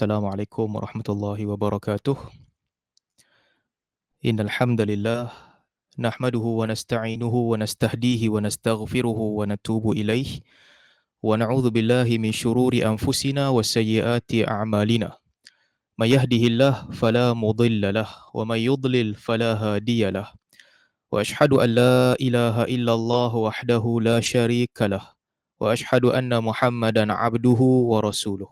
Assalamualaikum warahmatullahi wabarakatuh. Innal hamdalillah nahmaduhu wa nasta'inuhu wa nastahdihi wa nastaghfiruhu wa natubu ilaih wa na'udzu billahi min syururi anfusina wa sayyiati a'malina. May yahdihillahu fala mudilla lahu wa may yudlil fala hadiya lahu. Wa ashhadu an la ilaha illallah wahdahu la syarika lahu wa ashhadu anna Muhammadan abduhu wa rasuluh.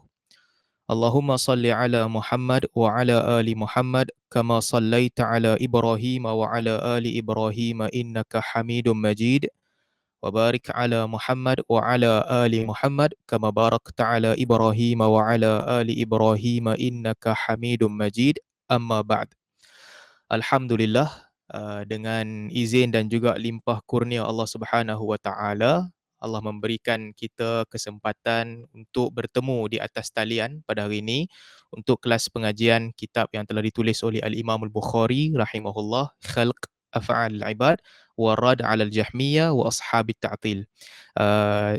Allahumma salli ala Muhammad wa ala ali Muhammad kama sallaita ala Ibrahim wa ala ali Ibrahim innaka Hamidum Majid wa barik ala Muhammad wa ala ali Muhammad kama barakta ala Ibrahim wa ala ali Ibrahim innaka Hamidum Majid. Amma ba'd. Alhamdulillah, dengan izin dan juga limpah kurnia Allah Subhanahu wa taala, Allah memberikan kita kesempatan untuk bertemu di atas talian pada hari ini untuk kelas pengajian kitab yang telah ditulis oleh Al-Imam Al-Bukhari rahimahullah, Khalq Af'al Al-Ibad wa Rad 'ala Al-Jahmiyah wa Ashabit Ta'til.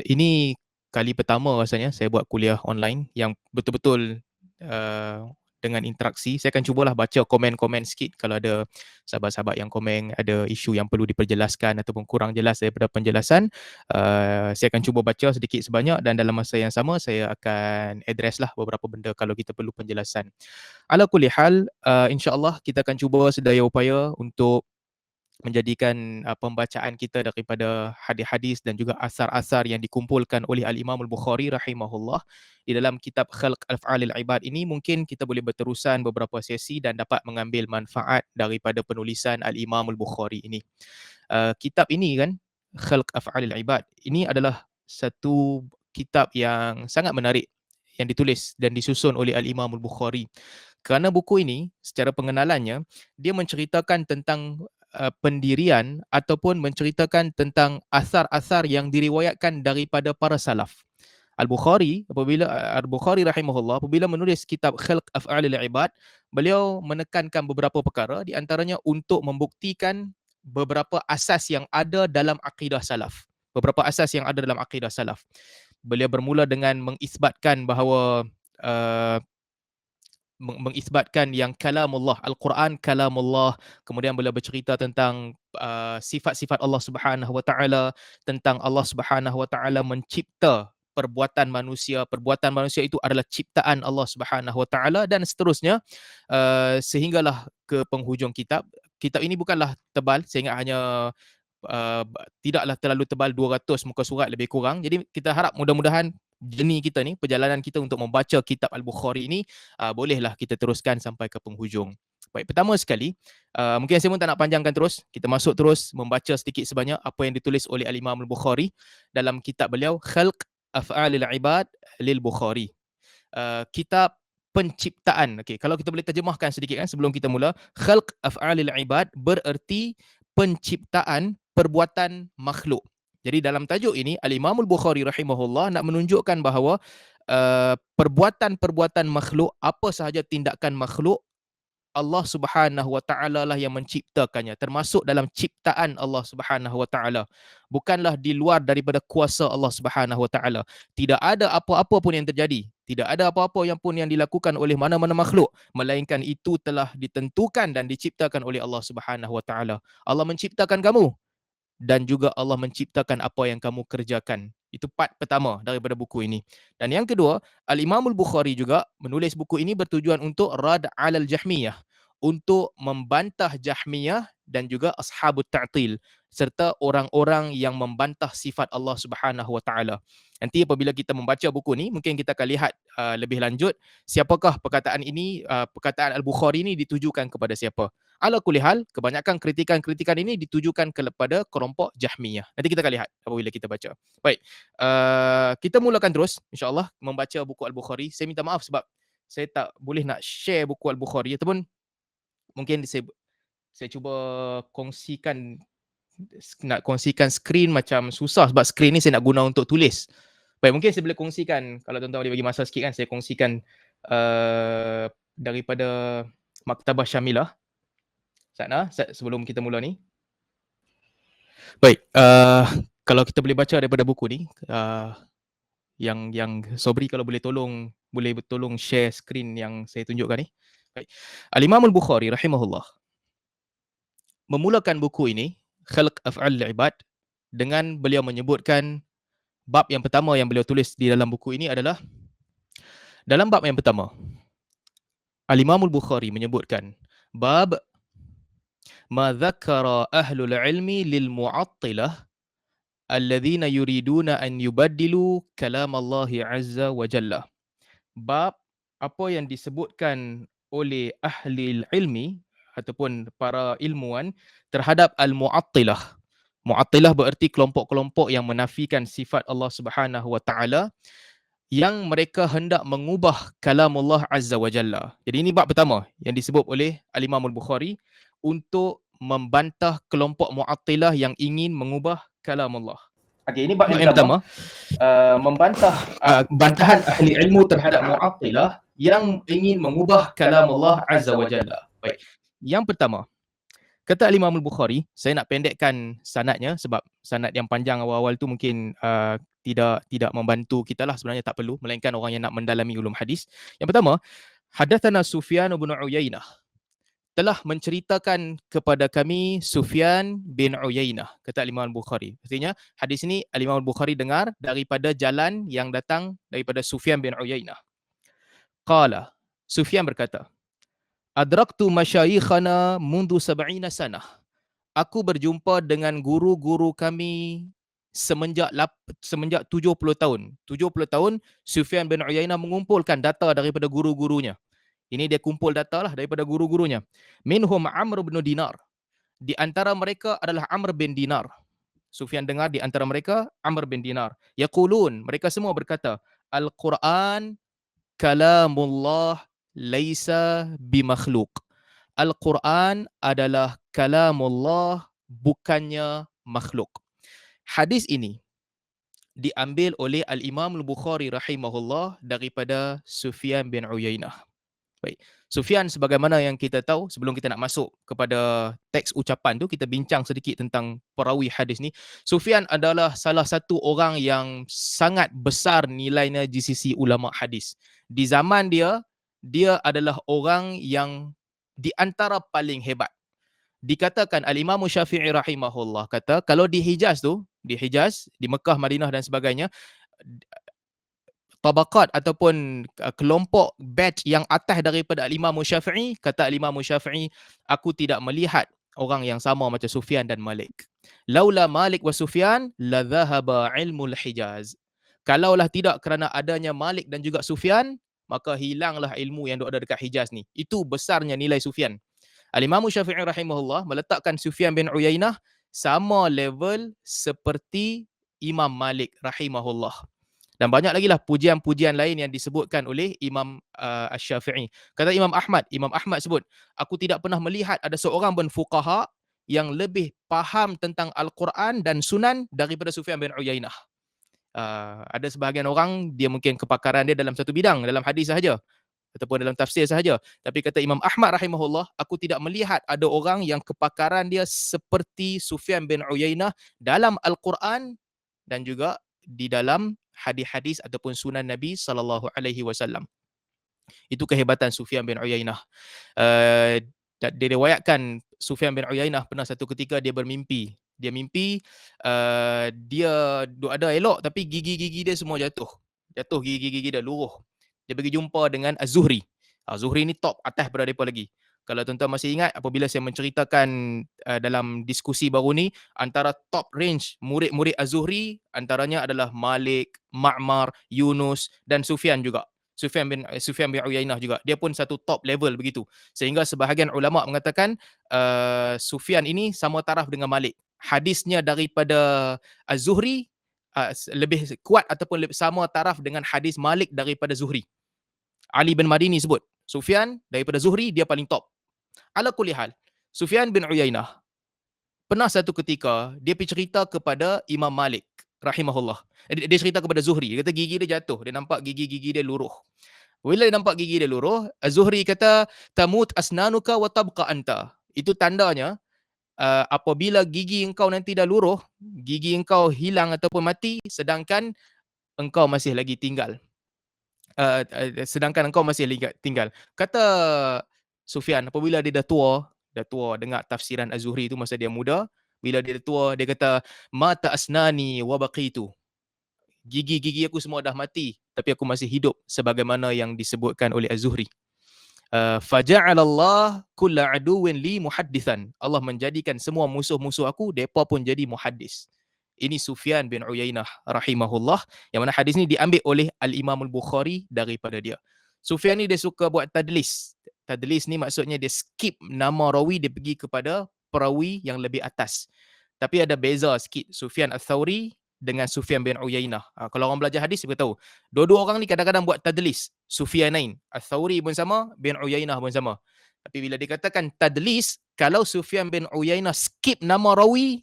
Ini kali pertama rasanya saya buat kuliah online yang betul-betul uh, dengan interaksi. Saya akan cubalah baca komen-komen sikit kalau ada sahabat-sahabat yang komen ada isu yang perlu diperjelaskan ataupun kurang jelas daripada penjelasan. Saya akan cuba baca sedikit sebanyak dan dalam masa yang sama saya akan address lah beberapa benda kalau kita perlu penjelasan. Ala kulli hal, insya-Allah kita akan cuba sedaya upaya untuk menjadikan pembacaan kita daripada hadis-hadis dan juga asar-asar yang dikumpulkan oleh Al-Imam Al-Bukhari rahimahullah di dalam kitab Khalq Af'alil Ibad ini, mungkin kita boleh berterusan beberapa sesi dan dapat mengambil manfaat daripada penulisan Al-Imam Al-Bukhari ini. Kitab ini kan, Khalq Af'alil Ibad, ini adalah satu kitab yang sangat menarik yang ditulis dan disusun oleh Al-Imam Al-Bukhari. Kerana buku ini secara pengenalannya dia menceritakan tentang pendirian ataupun menceritakan tentang asar-asar yang diriwayatkan daripada para salaf. Al-Bukhari rahimahullah apabila menulis kitab Khalq Af'alil Ibad, beliau menekankan beberapa perkara, di antaranya untuk membuktikan beberapa asas yang ada dalam akidah salaf. Beberapa asas yang ada dalam akidah salaf. Beliau bermula dengan mengisbatkan bahawa mengisbatkan yang kalamullah, Al-Quran kalamullah, kemudian beliau bercerita tentang sifat-sifat Allah Subhanahu wa taala, tentang Allah Subhanahu wa taala mencipta perbuatan manusia itu adalah ciptaan Allah Subhanahu wa taala dan seterusnya, sehinggalah ke penghujung kitab. Kitab ini bukanlah tebal, saya ingat hanya uh, tidaklah terlalu tebal, 200 muka surat lebih kurang. Jadi kita harap mudah-mudahan journey kita ni, perjalanan kita untuk membaca kitab Al-Bukhari ini, bolehlah kita teruskan sampai ke penghujung. Baik, pertama sekali, mungkin saya pun tak nak panjangkan terus, kita masuk terus membaca sedikit sebanyak apa yang ditulis oleh Al-Imam Al-Bukhari dalam kitab beliau Khalq Af'alil Ibad lil Bukhari. Kitab penciptaan. Okey, kalau kita boleh terjemahkan sedikit kan sebelum kita mula, Khalq Af'alil Ibad bererti penciptaan perbuatan makhluk. Jadi dalam tajuk ini Al-Imam Al-Bukhari rahimahullah nak menunjukkan bahawa perbuatan-perbuatan makhluk, apa sahaja tindakan makhluk, Allah Subhanahu wa taala lah yang menciptakannya, termasuk dalam ciptaan Allah Subhanahu wa taala. Bukanlah di luar daripada kuasa Allah Subhanahu wa taala. Tidak ada apa-apa pun yang terjadi, tidak ada apa-apa yang pun yang dilakukan oleh mana-mana makhluk, melainkan itu telah ditentukan dan diciptakan oleh Allah Subhanahu wa taala. Allah menciptakan kamu dan juga Allah menciptakan apa yang kamu kerjakan. Itu part pertama daripada buku ini. Dan yang kedua, Al-Imam Al-Bukhari juga menulis buku ini bertujuan untuk Rad 'alal Jahmiyah, untuk membantah Jahmiyah dan juga Ashabut Ta'til, serta orang-orang yang membantah sifat Allah Subhanahu wa taala. Nanti apabila kita membaca buku ni, mungkin kita akan lihat lebih lanjut siapakah perkataan ini, perkataan Al-Bukhari ini ditujukan kepada siapa. Ala kulli hal, kebanyakan kritikan-kritikan ini ditujukan kepada kelompok Jahmiyah. Nanti kita akan lihat apabila kita baca. Baik, kita mulakan terus insya-Allah membaca buku Al-Bukhari. Saya minta maaf sebab saya tak boleh nak share buku Al-Bukhari ataupun mungkin saya cuba kongsikan, nak kongsikan skrin macam susah sebab skrin ni saya nak guna untuk tulis. Baik, mungkin saya boleh kongsikan, kalau tuan-tuan boleh bagi masa sikit kan, saya kongsikan daripada Maktabah Syamilah sana sebelum kita mula ni. Baik, kalau kita boleh baca daripada buku ni, yang Sobri kalau boleh tolong boleh tolong share skrin yang saya tunjukkan ni. Baik. Al-Imam Al-Bukhari rahimahullah memulakan buku ini, Khalq Af'al Ibad, dengan beliau menyebutkan bab yang pertama yang beliau tulis di dalam buku ini adalah, dalam bab yang pertama, Al-Imam Al-Bukhari menyebutkan bab ma dzakara ahlul ilmi lil mu'attilah alladhina yuriduna an yubaddilu kalam Allah azza wa jalla. Bab apa yang disebutkan oleh ahli ilmi ataupun para ilmuwan terhadap al-mu'attilah. Mu'attilah bererti kelompok-kelompok yang menafikan sifat Allah Subhanahu wa taala, yang mereka hendak mengubah kalam Allah Azza wa Jalla. Jadi ini bab pertama yang disebut oleh Al-Imam Al-Bukhari untuk membantah kelompok Mu'attilah yang ingin mengubah kalam Allah. Okey, ini bab yang pertama, membantah bantahan ahli ilmu terhadap Mu'attilah yang ingin mengubah kalam Allah Azza wa Jalla. Baik. Yang pertama, kata Imam Al-Bukhari, saya nak pendekkan sanadnya sebab sanad yang panjang awal-awal tu mungkin tidak membantu kita lah, sebenarnya tak perlu, melainkan orang yang nak mendalami ulum hadis. Yang pertama, hadatsana Sufyan bin Uyainah, telah menceritakan kepada kami Sufyan bin Uyainah, kata Imam Al-Bukhari. Artinya hadis ini Imam Al-Bukhari dengar daripada jalan yang datang daripada Sufyan bin Uyainah. Qala, Sufyan berkata, adraktu masyayikhana mundu 70 sanah. Aku berjumpa dengan guru-guru kami semenjak 70 tahun. 70 tahun Sufyan bin Uyainah mengumpulkan data daripada guru-gurunya. Ini dia kumpul data lah daripada guru-gurunya. Minhum Amr bin Dinar. Di antara mereka adalah Amr bin Dinar. Sufyan dengar di antara mereka Amr bin Dinar. Yaqulun, mereka semua berkata, Al-Quran kalamullah laisa bimakhluk. Al-Quran adalah kalamullah, bukannya makhluk. Hadis ini diambil oleh Al-Imam Al-Bukhari rahimahullah daripada Sufyan bin Uyainah. Baik. Sufyan, sebagaimana yang kita tahu, sebelum kita nak masuk kepada teks ucapan tu, kita bincang sedikit tentang perawi hadis ni. Sufyan adalah salah satu orang yang sangat besar nilainya di sisi ulama hadis. Di zaman dia, dia adalah orang yang di antara paling hebat. Dikatakan Al-Imam Syafi'i rahimahullah kata, kalau di Hijaz tu, di Hijaz, di Mekah, Madinah dan sebagainya, tabaqat ataupun kelompok batch yang atas daripada Al-Imam Syafi'i, kata Al-Imam Syafi'i, aku tidak melihat orang yang sama macam Sufyan dan Malik. Laula Malik wa Sufyan la dhahaba ilmul Hijaz. Kalaulah tidak kerana adanya Malik dan juga Sufyan, maka hilanglah ilmu yang ada dekat Hijaz ni. Itu besarnya nilai Sufyan. Al-Imam Syafi'i rahimahullah meletakkan Sufyan bin Uyainah sama level seperti Imam Malik rahimahullah. Dan banyak lagi lah pujian-pujian lain yang disebutkan oleh Imam Asy-Syafi'i. Kata Imam Ahmad sebut, aku tidak pernah melihat ada seorang pun fuqaha yang lebih faham tentang Al-Quran dan Sunan daripada Sufyan bin Uyainah. Ada sebahagian orang, dia mungkin kepakaran dia dalam satu bidang, dalam hadis sahaja ataupun dalam tafsir sahaja. Tapi kata Imam Ahmad rahimahullah, aku tidak melihat ada orang yang kepakaran dia seperti Sufyan bin Uyainah dalam Al-Quran dan juga di dalam hadis-hadis ataupun sunan Nabi sallallahu alaihi wasallam. Itu kehebatan Sufyan bin Uyainah. Diriwayatkan Sufyan bin Uyainah pernah satu ketika dia bermimpi. Dia mimpi dia ada elok tapi gigi-gigi dia semua jatuh. Jatuh gigi-gigi dia luruh. Dia pergi jumpa dengan Az-Zuhri. Az-Zuhri ni top atas pada mereka lagi. Kalau tuan-tuan masih ingat apabila saya menceritakan dalam diskusi baru ni, antara top range murid-murid Az-Zuhri antaranya adalah Malik, Ma'mar, Yunus dan Sufyan juga. Sufyan bin Uyainah juga. Dia pun satu top level begitu. Sehingga sebahagian ulama mengatakan Sufyan ini sama taraf dengan Malik. Hadisnya daripada Az-Zuhri lebih kuat ataupun sama taraf dengan hadis Malik daripada Zuhri. Ali bin Madini sebut, Sufyan daripada Zuhri dia paling top. Ala kulli hal, Sufyan bin Uyainah pernah satu ketika dia pergi cerita kepada Imam Malik rahimahullah. Dia cerita kepada Zuhri, dia kata gigi dia jatuh, dia nampak gigi-gigi dia luruh. Bila dia nampak gigi dia luruh, Zuhri kata tamut asnanuka wa tabqa anta. Itu tandanya apabila gigi engkau nanti dah luruh, gigi engkau hilang ataupun mati sedangkan engkau masih lagi tinggal. sedangkan engkau masih tinggal. Kata Sufyan, apabila dia dah tua dengar tafsiran Az-Zuhri itu masa dia muda, bila dia dah tua, dia kata, "Mata asnani wa baqitu." Gigi-gigi aku semua dah mati, tapi aku masih hidup sebagaimana yang disebutkan oleh Az-Zuhri. Faja'alallah kulla aduwin li muhaddithan. Allah menjadikan semua musuh-musuh aku, mereka pun jadi muhaddis. Ini Sufyan bin Uyainah rahimahullah, yang mana hadis ni diambil oleh Al-Imam Al-Bukhari daripada dia. Sufyan ni dia suka buat tadlis. Tadlis ni maksudnya dia skip nama rawi, dia pergi kepada perawi yang lebih atas. Tapi ada beza sikit Sufyan Ats-Tsauri dengan Sufyan bin Uyainah. Kalau orang belajar hadis dia tahu. Dua-dua orang ni kadang-kadang buat tadlis. Sufyanain. Ats-Tsauri pun sama, bin Uyainah pun sama. Tapi bila dikatakan tadlis, kalau Sufyan bin Uyainah skip nama rawi,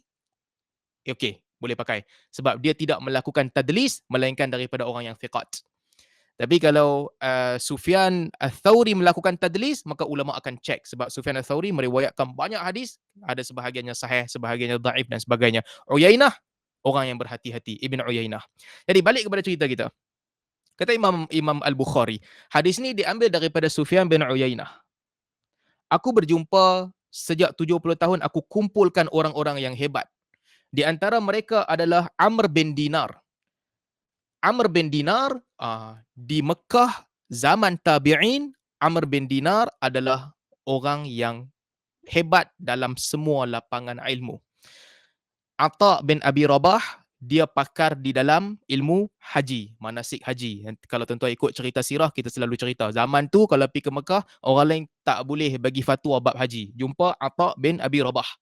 okey, boleh pakai. Sebab dia tidak melakukan tadlis melainkan daripada orang yang thiqat. Tapi kalau Sufyan Ats-Tsauri melakukan tadlis, maka ulama akan cek sebab Sufyan Ats-Tsauri meriwayatkan banyak hadis, ada sebahagiannya sahih, sebahagiannya dhaif dan sebagainya. Uyainah orang yang berhati-hati, Ibn Uyainah. Jadi balik kepada cerita kita. Kata Imam Al-Bukhari, hadis ni diambil daripada Sufyan bin Uyainah. Aku berjumpa sejak 70 tahun aku kumpulkan orang-orang yang hebat. Di antara mereka adalah Amr bin Dinar. Amr bin Dinar di Mekah zaman tabi'in, Amr bin Dinar adalah orang yang hebat dalam semua lapangan ilmu. Atha bin Abi Rabah, dia pakar di dalam ilmu haji, manasik haji. Kalau tuan-tuan ikut cerita sirah, kita selalu cerita. Zaman tu kalau pergi ke Mekah, orang lain tak boleh bagi fatwa bab haji. Jumpa Atha bin Abi Rabah.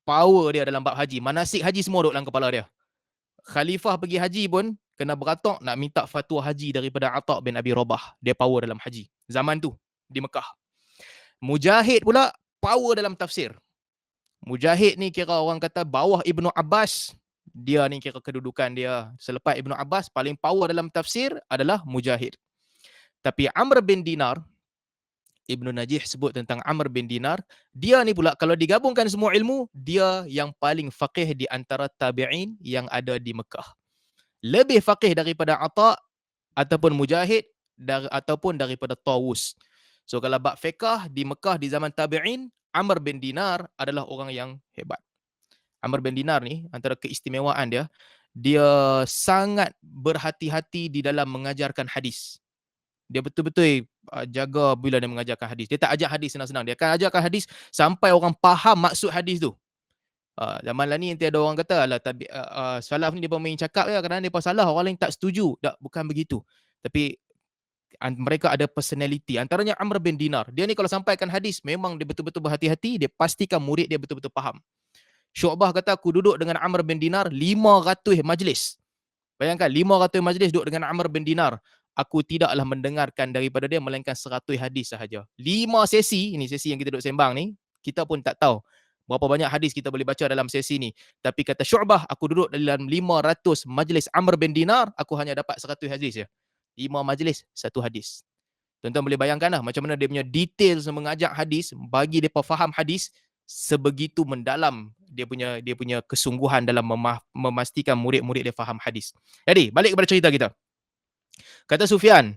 Power dia dalam bab haji. Manasik haji semua duduk dalam kepala dia. Khalifah pergi haji pun kena beratok nak minta fatwa haji daripada Atha bin Abi Rabah. Dia power dalam haji. Zaman tu di Mekah. Mujahid pula power dalam tafsir. Mujahid ni kira orang kata bawah Ibnu Abbas. Dia ni kira kedudukan dia selepas Ibnu Abbas paling power dalam tafsir adalah Mujahid. Tapi Amr bin Dinar, Ibnu Najih sebut tentang Amr bin Dinar, dia ni pula kalau digabungkan semua ilmu, dia yang paling faqih di antara tabi'in yang ada di Mekah. Lebih faqih daripada Atha ataupun Mujahid ataupun daripada Tawus. So kalau bab fiqh di Mekah di zaman tabi'in, Amr bin Dinar adalah orang yang hebat. Amr bin Dinar ni antara keistimewaan dia, dia sangat berhati-hati di dalam mengajarkan hadis. Dia betul-betul jaga bila dia mengajarkan hadis. Dia tak ajar hadis senang-senang. Dia akan ajarkan hadis sampai orang faham maksud hadis tu. Zaman lah ni nanti ada orang kata lah salaf ni dia main cakap ya, kadang-kadang dia salah, orang lain tak setuju. Tak, bukan begitu. Tapi mereka ada personality. Antaranya Amr bin Dinar. Dia ni kalau sampaikan hadis memang dia betul-betul berhati-hati, dia pastikan murid dia betul-betul faham. Syu'bah kata aku duduk dengan Amr bin Dinar 500 majlis. Bayangkan 500 majlis duduk dengan Amr bin Dinar. Aku tidaklah mendengarkan daripada dia melainkan 100 hadis sahaja. 5 sesi, ini sesi yang kita duduk sembang ni, kita pun tak tahu berapa banyak hadis kita boleh baca dalam sesi ni. Tapi kata Syu'bah, aku duduk dalam 500 majlis Amr bin Dinar, aku hanya dapat 100 hadis je. 5 majlis, 1 hadis. Tuan-tuan boleh bayangkan lah macam mana dia punya detail mengajak hadis, bagi mereka faham hadis, sebegitu mendalam dia punya kesungguhan dalam memastikan murid-murid dia faham hadis. Jadi, balik kepada cerita kita. Kata Sufyan,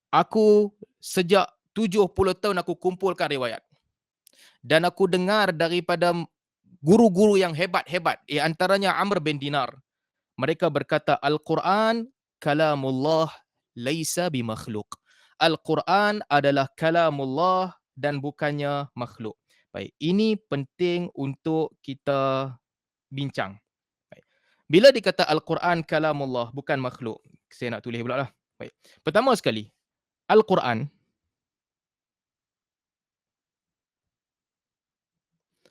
aku sejak 70 tahun aku kumpulkan riwayat. Dan aku dengar daripada guru-guru yang hebat-hebat, antaranya Amr bin Dinar. Mereka berkata, Al-Quran kalamullah laisa bimakhluk. Al-Quran adalah kalamullah dan bukannya makhluk. Baik, ini penting untuk kita bincang. Baik. Bila dikata Al-Quran kalamullah bukan makhluk, saya nak tulis pula lah. Baik. Pertama sekali, Al-Quran,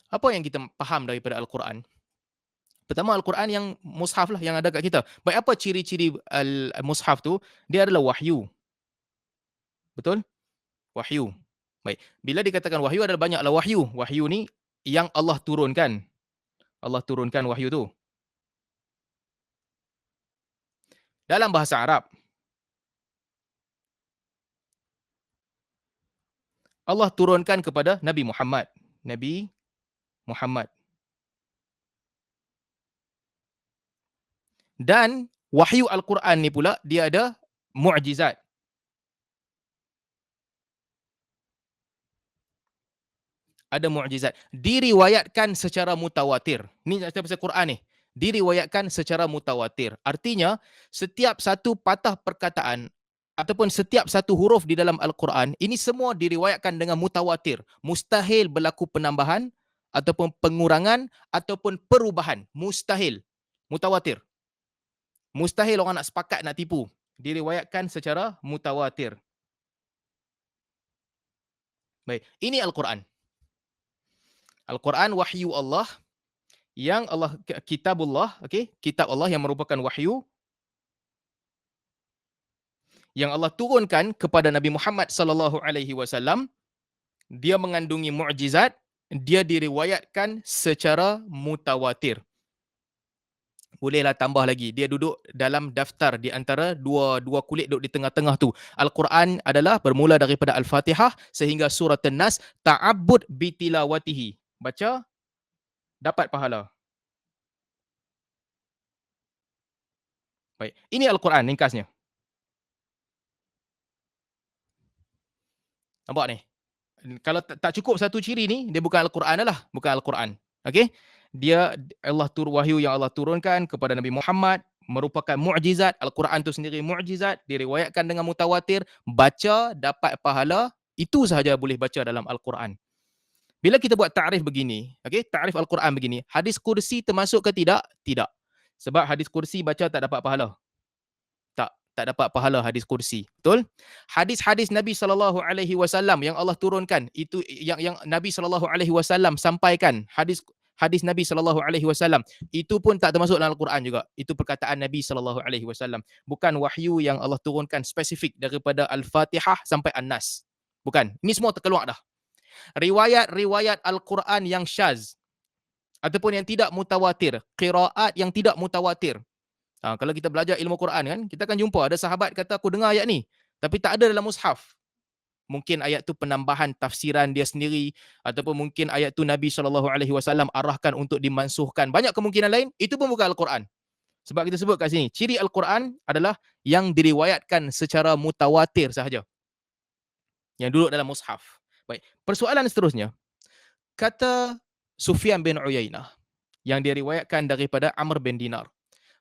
apa yang kita faham daripada Al-Quran? Pertama, Al-Quran yang mushaf lah yang ada kat kita. Baik, apa ciri-ciri al-mushaf tu? Dia adalah wahyu. Betul? Wahyu. Baik. Bila dikatakan wahyu, adalah banyaklah wahyu. Wahyu ni yang Allah turunkan. Allah turunkan wahyu tu. Dalam bahasa Arab, Allah turunkan kepada Nabi Muhammad. Nabi Muhammad. Dan wahyu Al-Quran ni pula, dia ada Mu'jizat. Ada mukjizat. Diriwayatkan secara mutawatir. Ni cerita pasal Quran ni. Diriwayatkan secara mutawatir. Artinya, setiap satu patah perkataan ataupun setiap satu huruf di dalam Al-Quran, ini semua diriwayatkan dengan mutawatir. Mustahil berlaku penambahan ataupun pengurangan ataupun perubahan. Mustahil. Mutawatir. Mustahil orang nak sepakat nak tipu. Diriwayatkan secara mutawatir. Baik, ini Al-Quran. Al-Quran wahyu Allah yang Allah kitabullah, okey, kitab Allah yang merupakan wahyu yang Allah turunkan kepada Nabi Muhammad sallallahu alaihi wasallam. Dia mengandungi mukjizat, dia diriwayatkan secara mutawatir. Bolehlah tambah lagi. Dia duduk dalam daftar di antara dua kulit duduk di tengah-tengah tu. Al-Quran adalah bermula daripada Al-Fatihah sehingga surah An-Nas, ta'abbud bitilawatihi. Baca, dapat pahala. Baik. Ini Al-Quran ringkasnya. Nampak ni? Kalau tak cukup satu ciri ni, dia bukan Al-Quran lah. Bukan Al-Quran. Okey? Dia wahyu yang Allah turunkan kepada Nabi Muhammad merupakan mukjizat. Al-Quran tu sendiri mukjizat, diriwayatkan dengan mutawatir, baca dapat pahala, itu sahaja boleh baca dalam Al-Quran. Bila kita buat ta'rif begini, okey, ta'rif Al-Quran begini, hadis kursi termasuk ke tidak? Tidak. Sebab hadis kursi baca tak dapat pahala. Tak dapat pahala hadis kursi. Betul? Hadis-hadis Nabi sallallahu alaihi wasallam yang Allah turunkan, itu yang Nabi sallallahu alaihi wasallam sampaikan, hadis Nabi sallallahu alaihi wasallam, itu pun tak termasuk dalam Al-Quran juga. Itu perkataan Nabi sallallahu alaihi wasallam. Bukan wahyu yang Allah turunkan spesifik daripada Al-Fatihah sampai An-Nas. Bukan. Ini semua terkeluar dah. Riwayat-riwayat Al-Quran yang syaz ataupun yang tidak mutawatir, qiraat yang tidak mutawatir. Kalau kita belajar ilmu Quran kan, kita akan jumpa ada sahabat kata aku dengar ayat ni, tapi tak ada dalam mushaf. Mungkin ayat tu penambahan tafsiran dia sendiri ataupun mungkin ayat tu Nabi SAW arahkan untuk dimansuhkan. Banyak kemungkinan lain, itu pun bukan Al-Quran. Sebab kita sebut kat sini, ciri Al-Quran adalah yang diriwayatkan secara mutawatir sahaja. Yang duduk dalam mushaf. Baik, persoalan seterusnya. Kata Sufyan bin Uyainah yang diriwayatkan daripada Amr bin Dinar.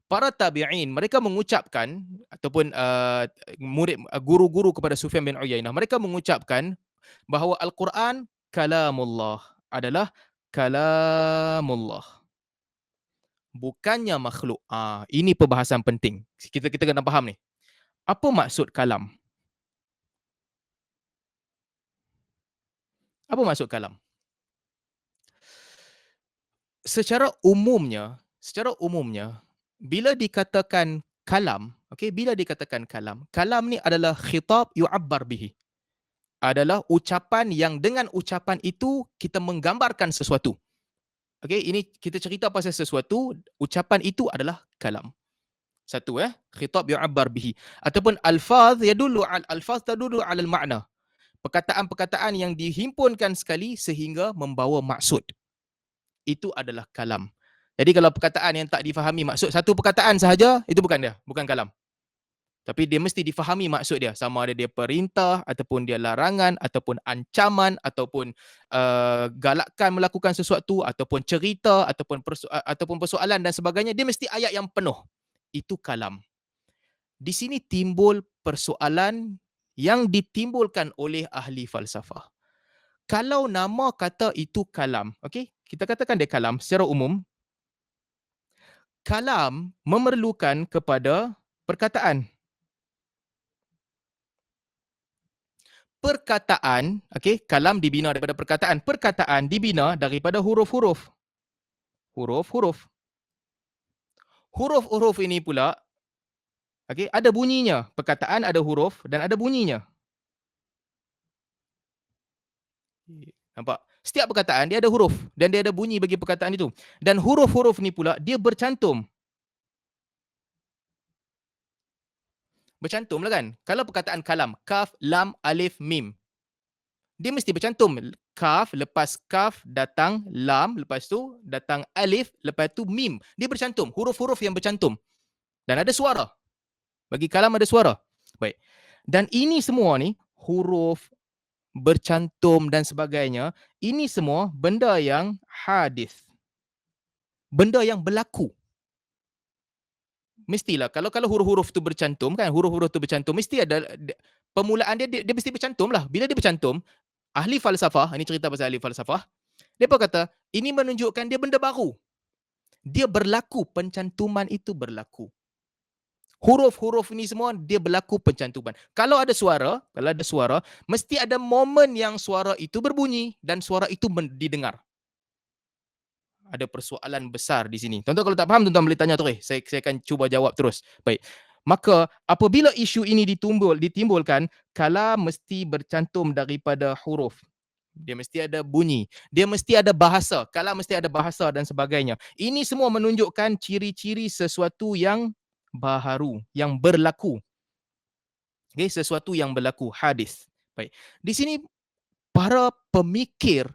Para tabi'in, mereka mengucapkan ataupun guru-guru kepada Sufyan bin Uyainah, mereka mengucapkan bahawa Al-Quran kalamullah, adalah kalamullah, bukannya makhluk. Ini perbahasan penting. Kita kena faham ni. Apa maksud kalam? Apa maksud kalam? Secara umumnya, bila dikatakan kalam, okey, bila dikatakan kalam, kalam ni adalah khitab yu'abbar bihi. Adalah ucapan yang dengan ucapan itu kita menggambarkan sesuatu. Okey, ini kita cerita pasal sesuatu, ucapan itu adalah kalam. Satu khitab yu'abbar bihi ataupun alfaz tadullu 'ala al-ma'na. Perkataan-perkataan yang dihimpunkan sekali sehingga membawa maksud. Itu adalah kalam. Jadi kalau perkataan yang tak difahami maksud satu perkataan sahaja, itu bukan dia, bukan kalam. Tapi dia mesti difahami maksud dia, sama ada dia perintah ataupun dia larangan ataupun ancaman ataupun galakkan melakukan sesuatu ataupun cerita ataupun persoalan dan sebagainya, dia mesti ayat yang penuh. Itu kalam. Di sini timbul persoalan yang ditimbulkan oleh ahli falsafah. Kalau nama kata itu kalam, okey, kita katakan dia kalam secara umum. Kalam memerlukan kepada perkataan. Perkataan, okey, kalam dibina daripada perkataan. Perkataan dibina daripada huruf-huruf. Huruf-huruf. Huruf-huruf ini pula, okey, ada bunyinya. Perkataan ada huruf dan ada bunyinya. Nampak? Setiap perkataan dia ada huruf dan dia ada bunyi bagi perkataan itu. Dan huruf-huruf ni pula dia bercantum. Bercantum lah kan? Kalau perkataan kalam, kaf, lam, alif, mim. Dia mesti bercantum. Kaf, lepas kaf datang lam, lepas tu datang alif, lepas tu mim. Dia bercantum. Huruf-huruf yang bercantum. Dan ada suara. Bagi kalam ada suara. Baik. Dan ini semua ni, huruf, bercantum dan sebagainya, ini semua benda yang hadis. Benda yang berlaku. Mestilah kalau huruf-huruf tu bercantum kan, huruf-huruf tu bercantum mesti ada permulaan dia mesti bercantum lah. Bila dia bercantum, ahli falsafah, ini cerita pasal ahli falsafah, depa kata ini menunjukkan dia benda baru. Dia berlaku, pencantuman itu berlaku. Huruf-huruf ini semua dia berlaku pencantuman. Kalau ada suara, mesti ada momen yang suara itu berbunyi dan suara itu didengar. Ada persoalan besar di sini. Tuan-tuan kalau tak faham, tuan-tuan boleh tanya terus. Saya akan cuba jawab terus. Baik. Maka apabila isu ini ditimbulkan, kalam mesti bercantum daripada huruf. Dia mesti ada bunyi. Dia mesti ada bahasa. Kalam mesti ada bahasa dan sebagainya. Ini semua menunjukkan ciri-ciri sesuatu yang baharu, yang berlaku. Okay, sesuatu yang berlaku, hadis. Baik. Di sini para pemikir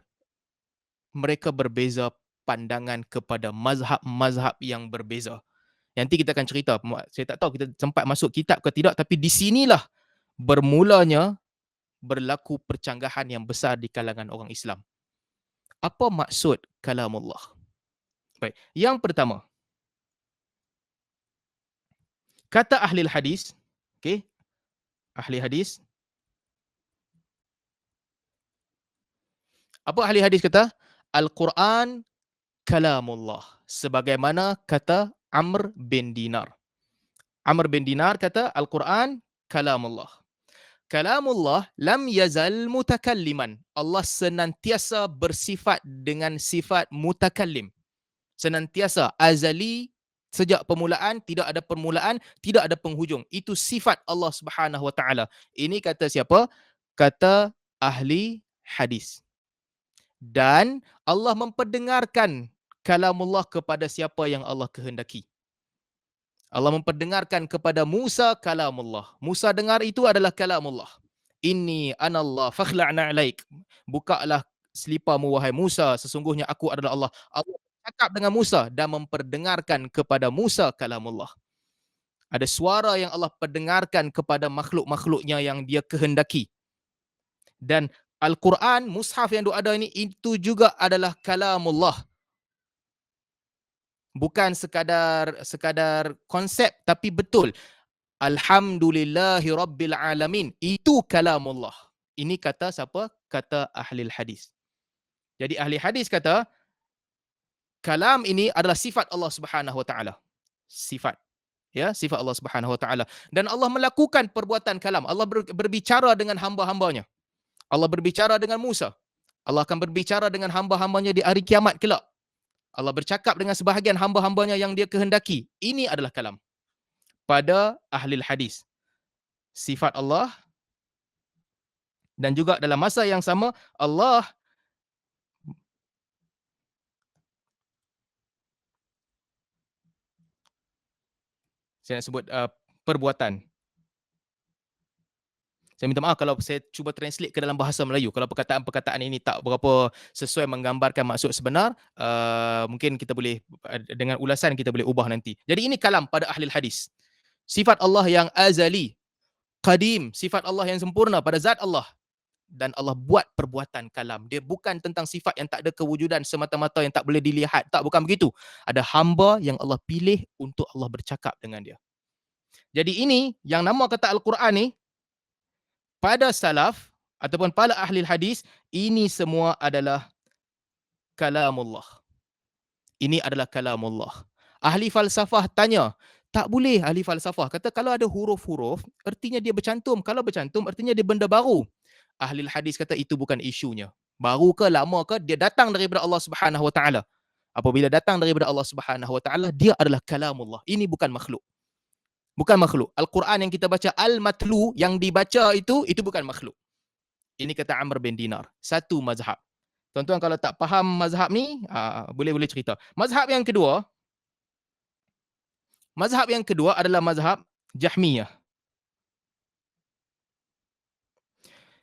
mereka berbeza pandangan kepada mazhab-mazhab yang berbeza. Nanti kita akan cerita. Saya tak tahu kita sempat masuk kitab ke tidak, tapi di sinilah bermulanya berlaku percanggahan yang besar di kalangan orang Islam. Apa maksud kalamullah? Baik. Yang pertama, kata ahli hadis, okey, ahli hadis. Apa ahli hadis kata? Al-Quran kalamullah. Sebagaimana kata Amr bin Dinar. Amr bin Dinar kata Al-Quran kalamullah. Kalamullah lam yazal mutakalliman. Allah senantiasa bersifat dengan sifat mutakallim. Senantiasa, azali, sejak permulaan, tidak ada permulaan, tidak ada penghujung. Itu sifat Allah Subhanahu Wa Taala. Ini kata siapa? Kata ahli hadis. Dan Allah memperdengarkan kalamullah kepada siapa yang Allah kehendaki. Allah memperdengarkan kepada Musa kalamullah. Musa dengar itu adalah kalamullah. Inni anallah fakhla'na alaik. Bukalah selipamu wahai Musa, sesungguhnya aku adalah Allah. Allah bercakap dengan Musa dan memperdengarkan kepada Musa kalamullah. Ada suara yang Allah perdengarkan kepada makhluk-makhluknya yang dia kehendaki. Dan Al-Quran, mushaf yang ada ini, itu juga adalah kalamullah. Bukan sekadar konsep, tapi betul. Alhamdulillahi Rabbil Alamin. Itu kalamullah. Ini kata siapa? Kata ahli hadis. Jadi ahli hadis kata, kalam ini adalah sifat Allah Subhanahu Wa Taala. Sifat. Ya, sifat Allah Subhanahu Wa Taala. Dan Allah melakukan perbuatan kalam. Allah berbicara dengan hamba-hambanya. Allah berbicara dengan Musa. Allah akan berbicara dengan hamba-hambanya di hari kiamat kelak. Allah bercakap dengan sebahagian hamba-hambanya yang dia kehendaki. Ini adalah kalam. Pada ahli hadis. Sifat Allah. Dan juga dalam masa yang sama, Allah saya nak sebut perbuatan. Saya minta maaf kalau saya cuba translate ke dalam bahasa Melayu. Kalau perkataan-perkataan ini tak berapa sesuai menggambarkan maksud sebenar, mungkin kita boleh, dengan ulasan kita boleh ubah nanti. Jadi ini kalam pada ahli hadis. Sifat Allah yang azali, qadim, sifat Allah yang sempurna pada zat Allah. Dan Allah buat perbuatan kalam. Dia bukan tentang sifat yang tak ada kewujudan semata-mata yang tak boleh dilihat. Tak, bukan begitu. Ada hamba yang Allah pilih untuk Allah bercakap dengan dia. Jadi ini yang nama kata Al-Quran ni, pada salaf ataupun para ahli hadis, ini semua adalah kalamullah. Ini adalah kalamullah. Ahli falsafah tanya, tak boleh ahli falsafah. Kata kalau ada huruf-huruf, artinya dia bercantum. Kalau bercantum, artinya dia benda baru. Ahli hadis kata itu bukan isunya. Baru ke lama ke, dia datang daripada Allah Subhanahu Wa Taala. Apabila datang daripada Allah Subhanahu Wa Taala, dia adalah kalamullah. Ini bukan makhluk. Bukan makhluk. Al-Quran yang kita baca, al-matlu, yang dibaca itu bukan makhluk. Ini kata Amr bin Dinar. Satu mazhab. Tuan-tuan kalau tak faham mazhab ni, boleh cerita. Mazhab yang kedua adalah mazhab Jahmiyah.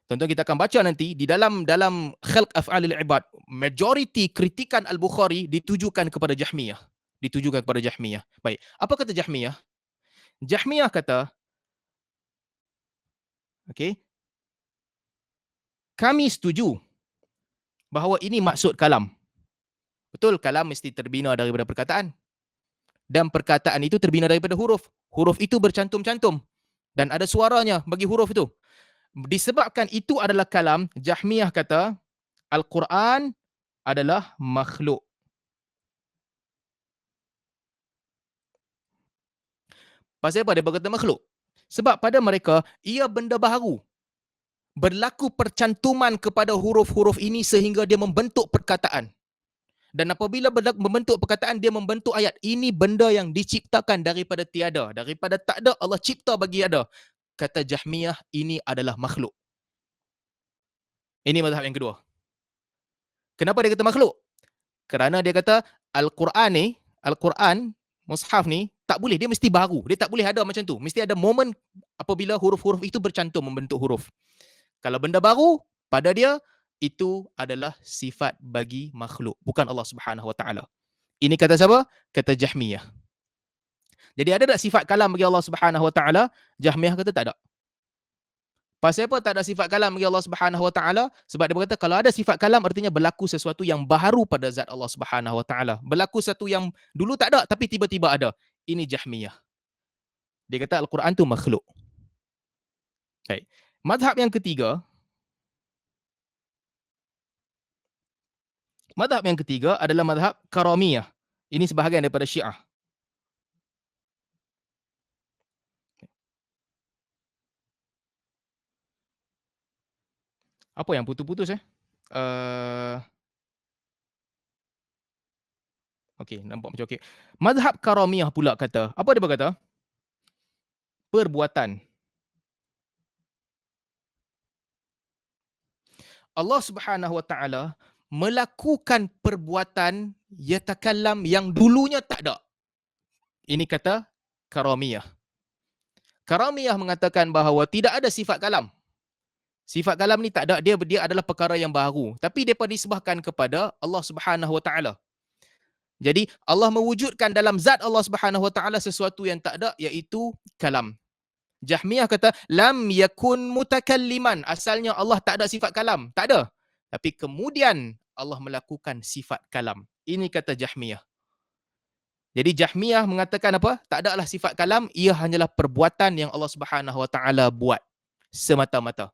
Tuan-tuan kita akan baca nanti di dalam Khalq Af'alil Ibad, majoriti kritikan Al-Bukhari ditujukan kepada Jahmiyah. Baik. Apa kata Jahmiyah? Jahmiyah kata, Okey. Kami setuju bahawa ini maksud kalam. Betul, kalam mesti terbina daripada perkataan. Dan perkataan itu terbina daripada huruf. Huruf itu bercantum-cantum. Dan ada suaranya bagi huruf itu. Disebabkan itu adalah kalam, Jahmiyah kata Al-Quran adalah makhluk. Pasal apa dia berkata makhluk? Sebab pada mereka, ia benda baharu. Berlaku percantuman kepada huruf-huruf ini sehingga dia membentuk perkataan. Dan apabila membentuk perkataan, dia membentuk ayat. Ini benda yang diciptakan daripada tiada. Daripada tak ada, Allah cipta bagi ada. Kata Jahmiyah, ini adalah makhluk. Ini mazhab yang kedua. Kenapa dia kata makhluk? Kerana dia kata Al-Quran ni, Al-Quran, mushaf ni, tak boleh. Dia mesti baru. Dia tak boleh ada macam tu. Mesti ada momen apabila huruf-huruf itu bercantum membentuk huruf. Kalau benda baru, pada dia, itu adalah sifat bagi makhluk. Bukan Allah Subhanahu Wa Taala. Ini kata siapa? Kata Jahmiyah. Jadi ada tak sifat kalam bagi Allah Subhanahu Wa Taala? Jahmiyah kata tak ada. Pasal apa tak ada sifat kalam bagi Allah Subhanahu Wa Taala? Sebab dia berkata kalau ada sifat kalam artinya berlaku sesuatu yang baharu pada zat Allah Subhanahu Wa Taala. Berlaku sesuatu yang dulu tak ada tapi tiba-tiba ada. Ini Jahmiyah. Dia kata Al-Quran tu makhluk. Baik. Mazhab yang ketiga, adalah mazhab Karamiyah. Ini sebahagian daripada Syiah. Apa yang putus-putus okey, nampak macam okey. Mazhab Karamiyah pula kata, apa dia berkata? Perbuatan. Allah Subhanahu Wa Taala melakukan perbuatan yatakallam yang dulunya tak ada. Ini kata Karamiyah. Karamiyah mengatakan bahawa tidak ada sifat kalam. Sifat kalam ni tak ada, dia adalah perkara yang baru. Tapi depa disebahkan kepada Allah Subhanahu Wa Taala. Jadi Allah mewujudkan dalam zat Allah Subhanahu Wa Taala sesuatu yang tak ada, iaitu kalam. Jahmiyah kata lam yakun mutakalliman. Asalnya Allah tak ada sifat kalam, tak ada. Tapi kemudian Allah melakukan sifat kalam. Ini kata Jahmiyah. Jadi Jahmiyah mengatakan apa? Tak adalah sifat kalam, ia hanyalah perbuatan yang Allah Subhanahu Wa Taala buat semata-mata.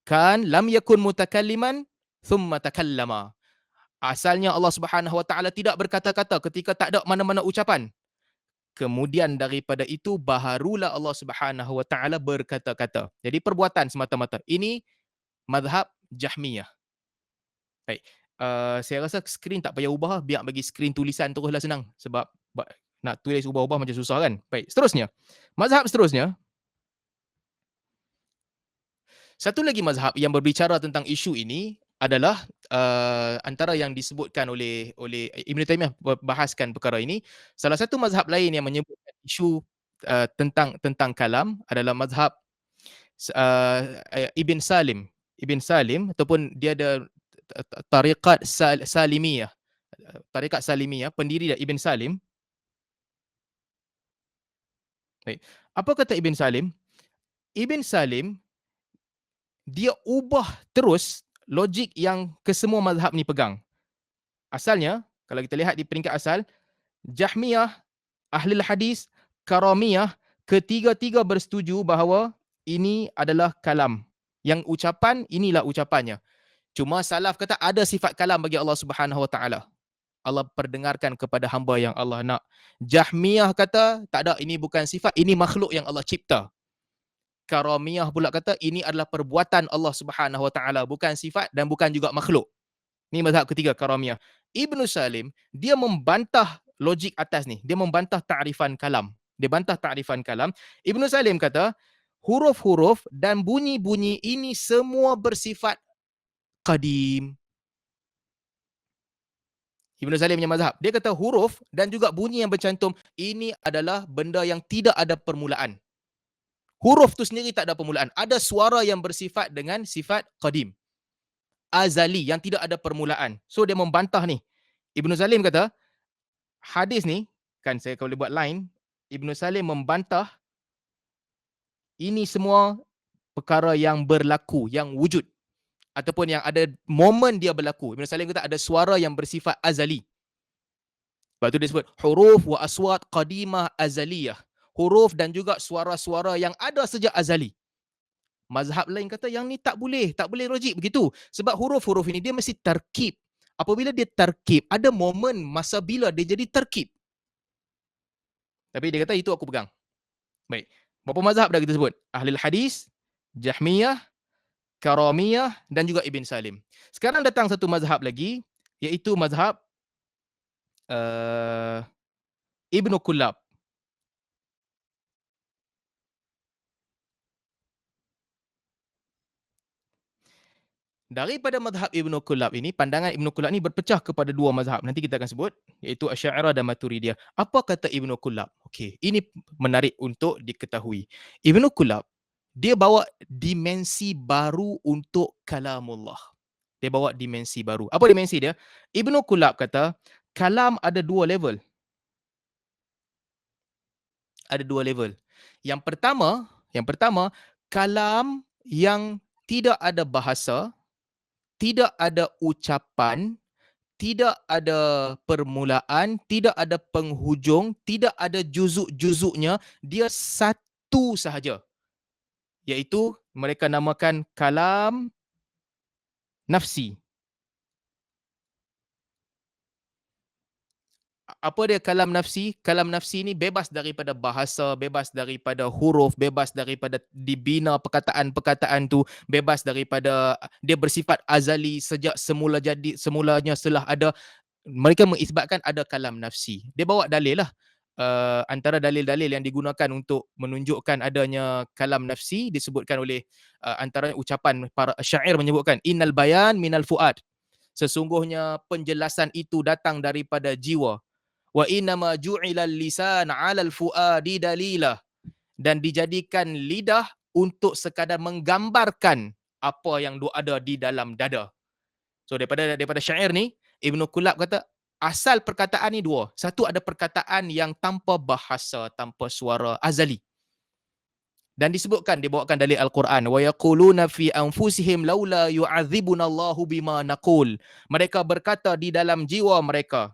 Kan lam yakun mutakalliman thumma takallama. Asalnya Allah Subhanahu Wa Taala tidak berkata-kata ketika tak ada mana-mana ucapan. Kemudian daripada itu baharulah Allah Subhanahu Wa Taala berkata-kata. Jadi perbuatan semata-mata. Ini mazhab Jahmiyah. Baik. Saya rasa skrin tak payah ubah, biar bagi skrin tulisan teruslah senang sebab nak tulis ubah-ubah macam susah kan. Baik, seterusnya. Mazhab seterusnya, satu lagi mazhab yang berbicara tentang isu ini adalah antara yang disebutkan oleh Ibn Taymiyah bahaskan perkara ini. Salah satu mazhab lain yang menyebutkan isu tentang kalam adalah mazhab Ibn Salim. Ibn Salim ataupun dia ada tariqat Salimiyah. Tariqat Salimiyah, pendiri Ibn Salim. Baik. Apa kata Ibn Salim? Ibn Salim dia ubah terus logik yang kesemua mazhab ni pegang. Asalnya, kalau kita lihat di peringkat asal, Jahmiyah, Ahlul Hadis, Karamiyah, ketiga-tiga bersetuju bahawa ini adalah kalam. Yang ucapan, inilah ucapannya. Cuma salaf kata ada sifat kalam bagi Allah Subhanahu Wa Taala. Allah perdengarkan kepada hamba yang Allah nak. Jahmiyah kata tak ada, ini bukan sifat, ini makhluk yang Allah cipta. Karamiyah pula kata ini adalah perbuatan Allah Subhanahu Wa Taala, bukan sifat dan bukan juga makhluk. Ini mazhab ketiga, Karamiyah. Ibnu Salim dia membantah logik atas ni. Dia membantah ta'rifan kalam. Dia bantah ta'rifan kalam. Ibnu Salim kata huruf-huruf dan bunyi-bunyi ini semua bersifat qadim. Ibnu Salim punya mazhab. Dia kata huruf dan juga bunyi yang bercantum ini adalah benda yang tidak ada permulaan. Huruf tu sendiri tak ada permulaan. Ada suara yang bersifat dengan sifat qadim. Azali, yang tidak ada permulaan. So dia membantah ni. Ibnu Salim kata, hadis ni, kan saya kalau boleh buat line, Ibnu Salim membantah ini semua perkara yang berlaku, yang wujud ataupun yang ada momen dia berlaku. Ibn Salim kata ada suara yang bersifat azali. Sebab tu dia sebut huruf wa aswat qadimah azaliyah. Huruf dan juga suara-suara yang ada sejak azali. Mazhab lain kata yang ni tak boleh logik begitu. Sebab huruf-huruf ini dia mesti terkib. Apabila dia terkib, ada momen masa bila dia jadi terkib. Tapi dia kata itu aku pegang. Baik. Berapa mazhab dah kita sebut? Ahlul Hadis, Jahmiyah, Karamiyah dan juga Ibn Salim. Sekarang datang satu mazhab lagi, iaitu mazhab Ibn Kullab. Daripada mazhab Ibn Kullab ini, pandangan Ibn Kullab ini berpecah kepada dua mazhab. Nanti kita akan sebut, iaitu Asy'ariyah dan Maturidiyah. Apa kata Ibn Kullab? Okey, ini menarik untuk diketahui. Ibn Kullab, dia bawa dimensi baru untuk kalamullah. Dia bawa dimensi baru. Apa dimensi dia? Ibn Kullab kata, kalam ada dua level. Ada dua level. Yang pertama, kalam yang tidak ada bahasa, tidak ada ucapan, tidak ada permulaan, tidak ada penghujung, tidak ada juzuk-juzuknya, dia satu sahaja. Iaitu mereka namakan kalam nafsi. Apa dia kalam nafsi? Kalam nafsi ni bebas daripada bahasa, bebas daripada huruf, bebas daripada dibina perkataan-perkataan tu, bebas daripada dia bersifat azali sejak semulanya setelah ada. Mereka mengisbatkan ada kalam nafsi. Dia bawa dalil lah. Antara dalil-dalil yang digunakan untuk menunjukkan adanya kalam nafsi disebutkan oleh antara ucapan para syair menyebutkan innal bayan minal fuad. Sesungguhnya penjelasan itu datang daripada jiwa. Wa innama ju'ilal lisan 'alal fuadi dalila, dan dijadikan lidah untuk sekadar menggambarkan apa yang ada di dalam dada. So daripada syair ni Ibn Kullab kata asal perkataan ni dua. Satu ada perkataan yang tanpa bahasa, tanpa suara, azali. Dan disebutkan, dibawakan dalil Al-Quran, wa yaquluna fi anfusihim laula yu'adzibunallahu bima naqul. Mereka berkata di dalam jiwa mereka,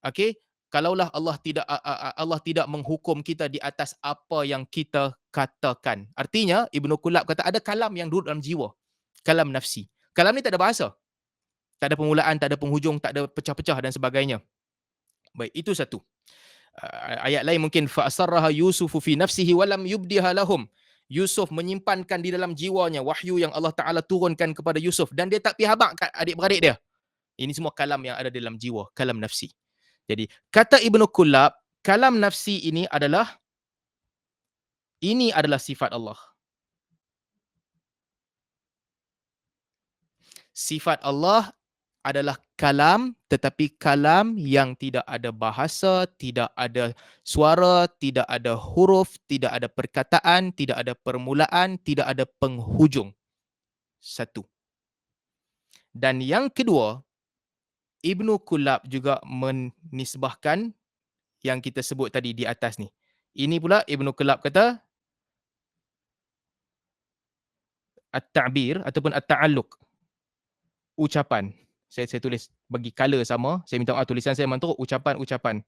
okey, kalaulah Allah tidak menghukum kita di atas apa yang kita katakan. Artinya Ibn Kullab kata ada kalam yang duduk dalam jiwa, kalam nafsi. Kalam ni tak ada bahasa, tak ada permulaan, tak ada penghujung, tak ada pecah-pecah dan sebagainya. Baik, itu satu. Ayat lain mungkin fa asarraha yusufu fi nafsihi wa lam yubdiha lahum. Yusuf menyimpankan di dalam jiwanya wahyu yang Allah Taala turunkan kepada Yusuf dan dia tak pi habaq kat adik-beradik dia. Ini semua kalam yang ada dalam jiwa, kalam nafsi. Jadi, kata Ibn Kullab, kalam nafsi ini adalah sifat Allah. Sifat Allah adalah kalam, tetapi kalam yang tidak ada bahasa, tidak ada suara, tidak ada huruf, tidak ada perkataan, tidak ada permulaan, tidak ada penghujung. Satu. Dan yang kedua, Ibn Kullab juga menisbahkan yang kita sebut tadi di atas ni. Ini pula Ibn Kullab kata at-ta'bir ataupun at-ta'alluq, ucapan. Saya tulis bagi color sama. Saya minta maaf tulisan saya memang teruk. Ucapan-ucapan.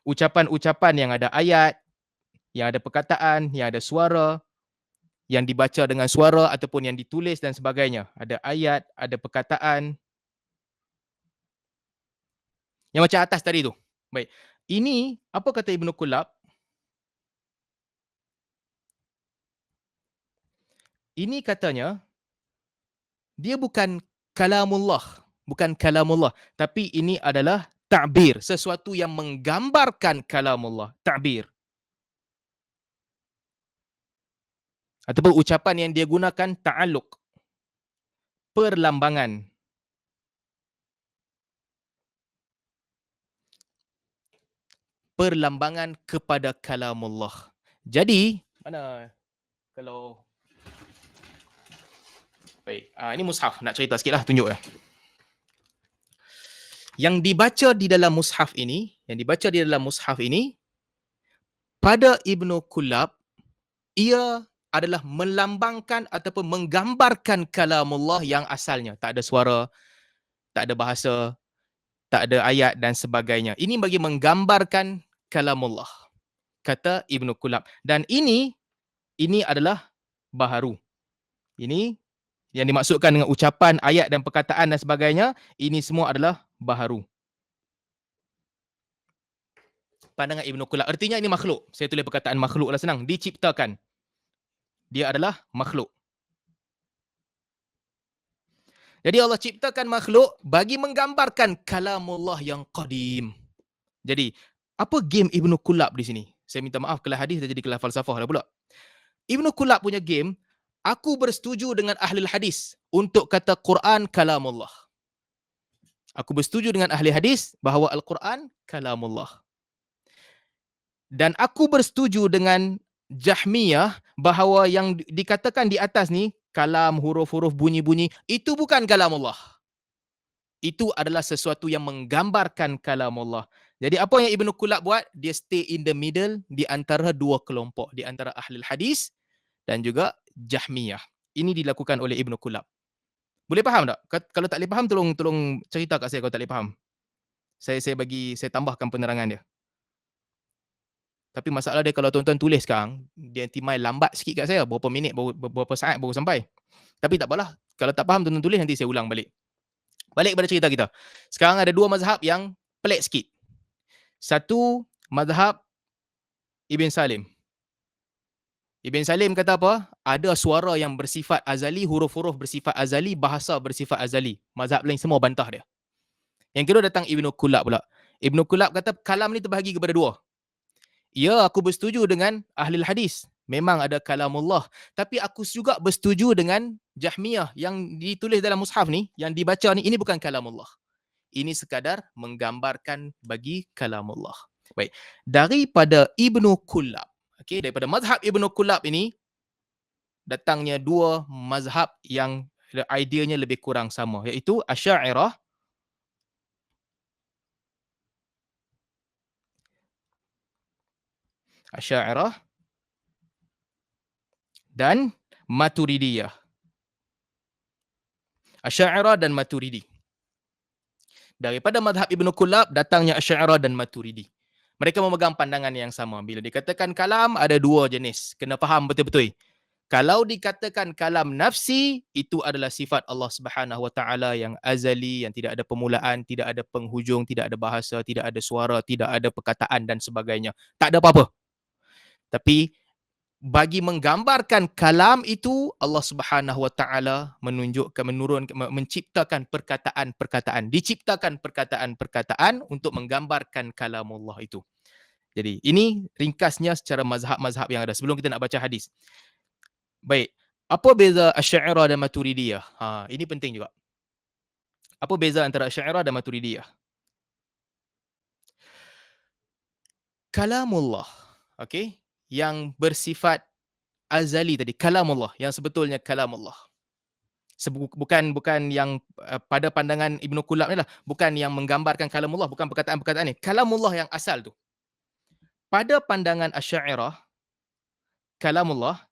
Ucapan-ucapan yang ada ayat, yang ada perkataan, yang ada suara, yang dibaca dengan suara ataupun yang ditulis dan sebagainya. Ada ayat, ada perkataan. Yang macam atas tadi tu. Baik. Ini, apa kata Ibn Kullab? Ini katanya, dia bukan kalamullah. Bukan kalamullah. Tapi ini adalah ta'bir. Sesuatu yang menggambarkan kalamullah. Ta'bir. Ataupun ucapan yang dia gunakan ta'alluq. Perlambangan. Perlambangan kepada kalamullah. Jadi, mana kalau... Baik, ini mushaf. Nak cerita sikit lah, tunjuk ya. Yang dibaca di dalam mushaf ini, pada Ibn Kullab, ia adalah melambangkan ataupun menggambarkan kalamullah yang asalnya. Tak ada suara, tak ada bahasa, tak ada ayat dan sebagainya. Ini bagi menggambarkan kalamullah, kata Ibnu Kulab. Dan ini adalah baharu. Ini yang dimaksudkan dengan ucapan, ayat dan perkataan dan sebagainya, ini semua adalah baharu. Pandangan Ibnu Kulab. Artinya ini makhluk. Saya tulis perkataan makhluk lah, senang. Diciptakan. Dia adalah makhluk. Jadi Allah ciptakan makhluk bagi menggambarkan kalamullah yang qadim. Jadi, apa game Ibnu Kulab di sini? Saya minta maaf, kelas hadis dah jadi kelas falsafah dah pula. Ibnu Kulab punya game, aku bersetuju dengan ahli hadis untuk kata Quran kalamullah. Aku bersetuju dengan ahli hadis bahawa Al-Quran kalamullah. Dan aku bersetuju dengan Jahmiyah bahawa yang dikatakan di atas ni, kalam, huruf-huruf, bunyi-bunyi, itu bukan kalamullah. Itu adalah sesuatu yang menggambarkan kalamullah. Jadi apa yang Ibnu Kulab buat? Dia stay in the middle di antara dua kelompok. Di antara ahli hadis dan juga Jahmiyah. Ini dilakukan oleh Ibnu Kulab. Boleh faham tak? Kalau tak boleh faham, tolong cerita kat saya kalau tak boleh faham. Saya tambahkan penerangan dia. Tapi masalah dia kalau tuan-tuan tulis sekarang, dia timai lambat sikit kat saya. Berapa minit, berapa saat baru sampai. Tapi tak apalah. Kalau tak faham, tuan-tuan tulis, nanti saya ulang balik. Balik pada cerita kita. Sekarang ada dua mazhab yang pelik sikit. Satu, mazhab Ibn Salim. Ibn Salim kata apa? Ada suara yang bersifat azali, huruf-huruf bersifat azali, bahasa bersifat azali. Mazhab lain semua bantah dia. Yang kedua datang Ibnu Kulab pula. Ibnu Kulab kata kalam ni terbahagi kepada dua. Ya, aku bersetuju dengan ahli hadis. Memang ada kalamullah. Tapi aku juga bersetuju dengan Jahmiyah yang ditulis dalam mushaf ni, yang dibaca ni, ini bukan kalamullah. Ini sekadar menggambarkan bagi kalamullah. Baik. Daripada Ibnu Kulab. Okay, daripada mazhab Ibnu Kulab ini, datangnya dua mazhab yang ideanya lebih kurang sama. Iaitu Asy'ariyah dan Maturidiyah. Asy'ariyah dan Maturidi. Daripada mazhab Ibnu Kulab datangnya Asy'ariyah dan Maturidi. Mereka memegang pandangan yang sama. Bila dikatakan kalam, ada dua jenis. Kena faham betul-betul. Kalau dikatakan kalam nafsi, itu adalah sifat Allah Subhanahu Wa Taala yang azali, yang tidak ada permulaan, tidak ada penghujung, tidak ada bahasa, tidak ada suara, tidak ada perkataan dan sebagainya. Tak ada apa-apa. Tapi bagi menggambarkan kalam itu, Allah Subhanahu Wa Taala menciptakan perkataan-perkataan, diciptakan perkataan-perkataan untuk menggambarkan kalamullah itu. Jadi ini ringkasnya secara mazhab-mazhab yang ada sebelum kita nak baca hadis. Baik, apa beza Asy'ariyah dan Maturidiyah? Ini penting juga. Apa beza antara Asy'ariyah dan Maturidiyah? Kalamullah, okey, yang bersifat azali tadi, kalamullah, yang sebetulnya kalamullah. Bukan yang pada pandangan Ibnu Kulab ni lah, bukan yang menggambarkan kalamullah, bukan perkataan-perkataan ni. Kalamullah yang asal tu. Pada pandangan Asy'ariyah, kalamullah,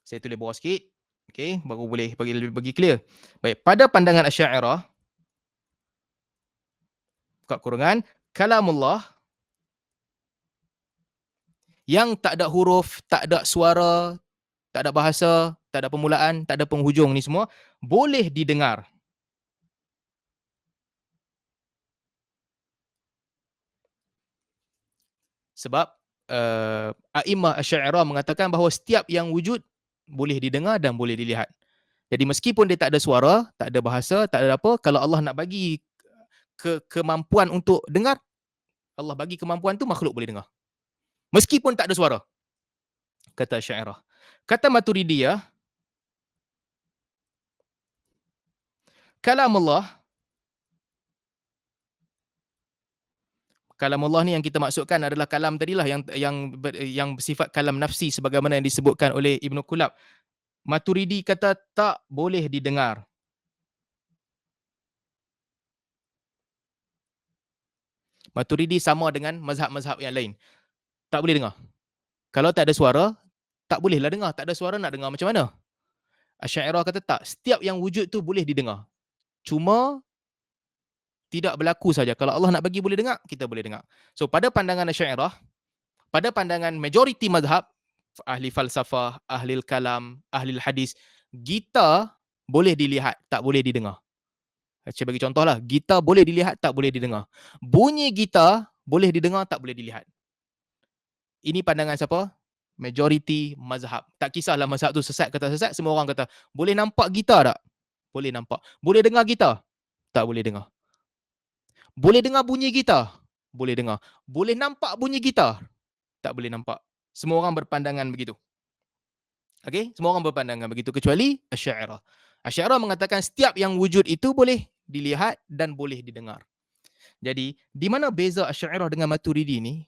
saya tulis bawah sikit, okey, baru boleh bagi clear. Baik, pada pandangan Asy'ariyah, buka kurungan, kalamullah yang tak ada huruf, tak ada suara, tak ada bahasa, tak ada permulaan, tak ada penghujung ni semua, boleh didengar. Sebab A'imah Asy'ariyah mengatakan bahawa setiap yang wujud boleh didengar dan boleh dilihat. Jadi meskipun dia tak ada suara, tak ada bahasa, tak ada apa, kalau Allah nak bagi kemampuan untuk dengar, Allah bagi kemampuan tu, makhluk boleh dengar. Meskipun tak ada suara, kata Asy'ariyah. Kata Maturidiyah, kalamullah ni yang kita maksudkan adalah kalam tadilah yang bersifat kalam nafsi sebagaimana yang disebutkan oleh Ibnu Kulab. Maturidi kata tak boleh didengar. Maturidi sama dengan mazhab-mazhab yang lain. Tak boleh dengar. Kalau tak ada suara, tak bolehlah dengar. Tak ada suara nak dengar macam mana? Asy'ariyah kata tak, setiap yang wujud tu boleh didengar. Cuma tidak berlaku saja. Kalau Allah nak bagi boleh dengar, kita boleh dengar. So pada pandangan Asy'ariyah, pada pandangan majoriti mazhab, ahli falsafah, ahli kalam, ahli hadis, gitar boleh dilihat, tak boleh didengar. Saya bagi contohlah, gitar boleh dilihat, tak boleh didengar. Bunyi gitar boleh didengar, tak boleh dilihat. Ini pandangan siapa? Majoriti mazhab. Tak kisahlah mazhab tu sesat ke tak sesat, semua orang kata, boleh nampak gitar tak? Boleh nampak. Boleh dengar gitar? Tak boleh dengar. Boleh dengar bunyi gitar? Boleh dengar. Boleh nampak bunyi gitar? Tak boleh nampak. Semua orang berpandangan begitu. Okey, semua orang berpandangan begitu kecuali Asy'ariyah. Asy'ariyah mengatakan setiap yang wujud itu boleh dilihat dan boleh didengar. Jadi, di mana beza Asy'ariyah dengan Maturidi ni?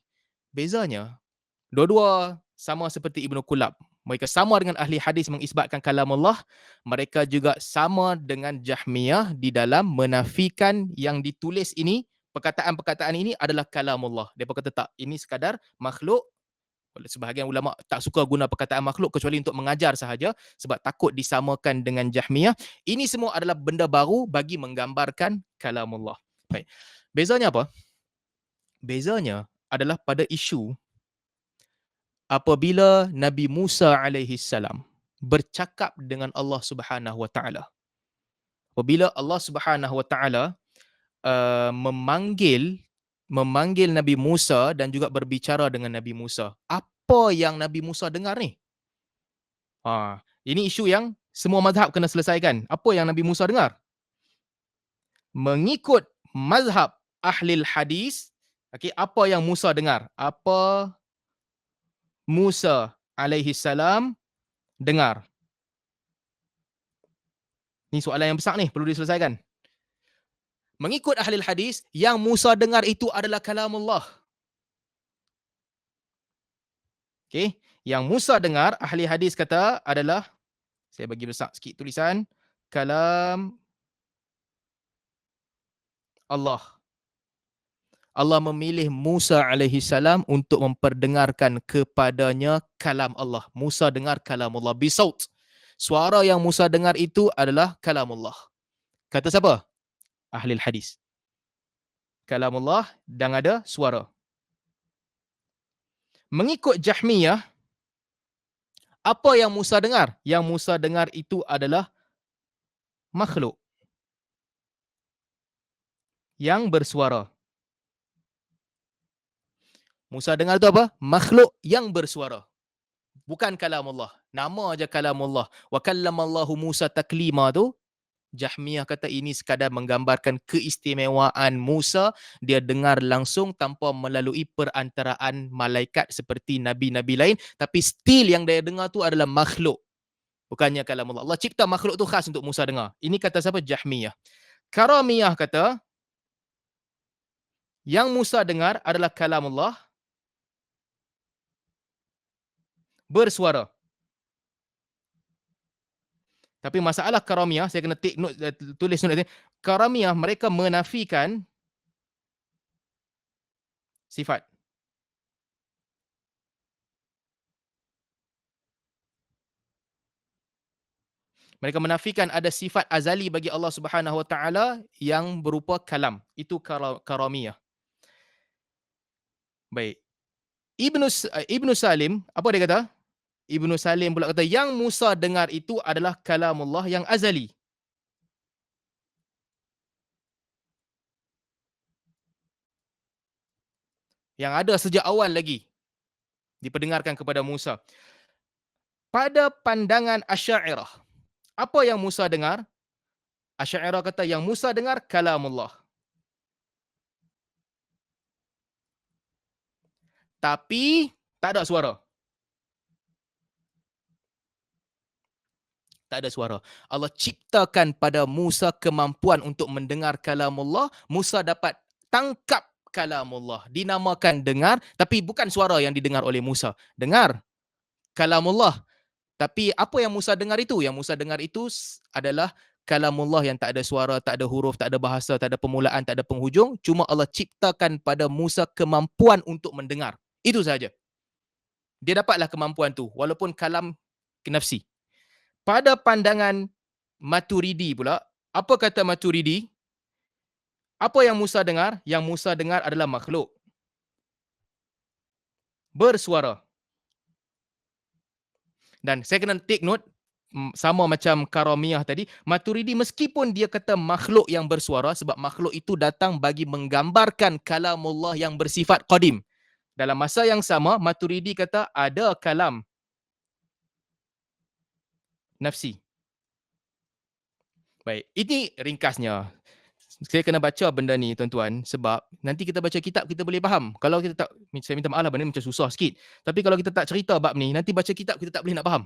Bezanya, dua-dua sama seperti Ibnu Qulab. Mereka sama dengan ahli hadis mengisbatkan kalamullah. Mereka juga sama dengan Jahmiyah di dalam menafikan yang ditulis ini, perkataan-perkataan ini adalah kalamullah. Mereka kata tak, ini sekadar makhluk. Sebahagian ulama tak suka guna perkataan makhluk kecuali untuk mengajar sahaja sebab takut disamakan dengan Jahmiyah. Ini semua adalah benda baru bagi menggambarkan kalamullah. Baik. Bezanya apa? Bezanya adalah pada isu apabila Nabi Musa alaihi salam bercakap dengan Allah Subhanahu wa taala. Apabila Allah Subhanahu wa taala memanggil Nabi Musa dan juga berbicara dengan Nabi Musa. Apa yang Nabi Musa dengar ni? Ini isu yang semua mazhab kena selesaikan. Apa yang Nabi Musa dengar? Mengikut mazhab ahli hadis, okay, apa yang Musa dengar? Apa Musa alaihi salam dengar? Ni soalan yang besar ni, perlu diselesaikan. Mengikut ahli hadis, yang Musa dengar itu adalah kalamullah. Okay. Yang Musa dengar, ahli hadis kata adalah, saya bagi besar sikit tulisan, kalam Allah. Allah memilih Musa alaihi salam untuk memperdengarkan kepadanya kalam Allah. Musa dengar kalam Allah bisaut. Suara yang Musa dengar itu adalah kalam Allah. Kata siapa? Ahli hadis. Kalam Allah dan ada suara. Mengikut Jahmiyah, apa yang Musa dengar? Yang Musa dengar itu adalah makhluk yang bersuara. Musa dengar itu apa? Makhluk yang bersuara. Bukan kalamullah. Nama aja kalamullah. Wa kallamallahu Musa taklima tu, Jahmiyah kata ini sekadar menggambarkan keistimewaan Musa. Dia dengar langsung tanpa melalui perantaraan malaikat seperti nabi-nabi lain. Tapi still yang dia dengar tu adalah makhluk. Bukannya kalamullah. Allah cipta makhluk tu khas untuk Musa dengar. Ini kata siapa? Jahmiyah. Karamiyah kata, yang Musa dengar adalah kalamullah bersuara. Tapi masalah karamiyah, saya kena take note, tulis note ni. Karamiyah mereka menafikan sifat. Mereka menafikan ada sifat azali bagi Allah Subhanahu Wa Taala yang berupa kalam. Itu karamiyah. Baik. Ibnu Salim, apa dia kata? Ibnu Salim pula kata yang Musa dengar itu adalah kalamullah yang azali. Yang ada sejak awal lagi diperdengarkan kepada Musa. Pada pandangan Asy'ariyah, apa yang Musa dengar? Asy'ariyah kata yang Musa dengar kalamullah. Tapi tak ada suara. Tak ada suara. Allah ciptakan pada Musa kemampuan untuk mendengar kalamullah. Musa dapat tangkap kalamullah. Dinamakan dengar, tapi bukan suara yang didengar oleh Musa. Dengar kalamullah. Tapi apa yang Musa dengar itu? Yang Musa dengar itu adalah kalamullah yang tak ada suara, tak ada huruf, tak ada bahasa, tak ada permulaan, tak ada penghujung. Cuma Allah ciptakan pada Musa kemampuan untuk mendengar. Itu sahaja. Dia dapatlah kemampuan tu walaupun kalam nafsi. Pada pandangan Maturidi pula, apa kata Maturidi? Apa yang Musa dengar? Yang Musa dengar adalah makhluk bersuara. Dan saya kena take note, sama macam Karamiyah tadi, Maturidi meskipun dia kata makhluk yang bersuara, sebab makhluk itu datang bagi menggambarkan kalamullah yang bersifat qadim. Dalam masa yang sama, Maturidi kata ada kalam nafsi. Baik, ini ringkasnya. Saya kena baca benda ni tuan-tuan sebab nanti kita baca kitab kita boleh faham. Kalau kita tak, saya minta maaf lah benda ni macam susah sikit. Tapi kalau kita tak cerita bab ni, nanti baca kitab kita tak boleh nak faham.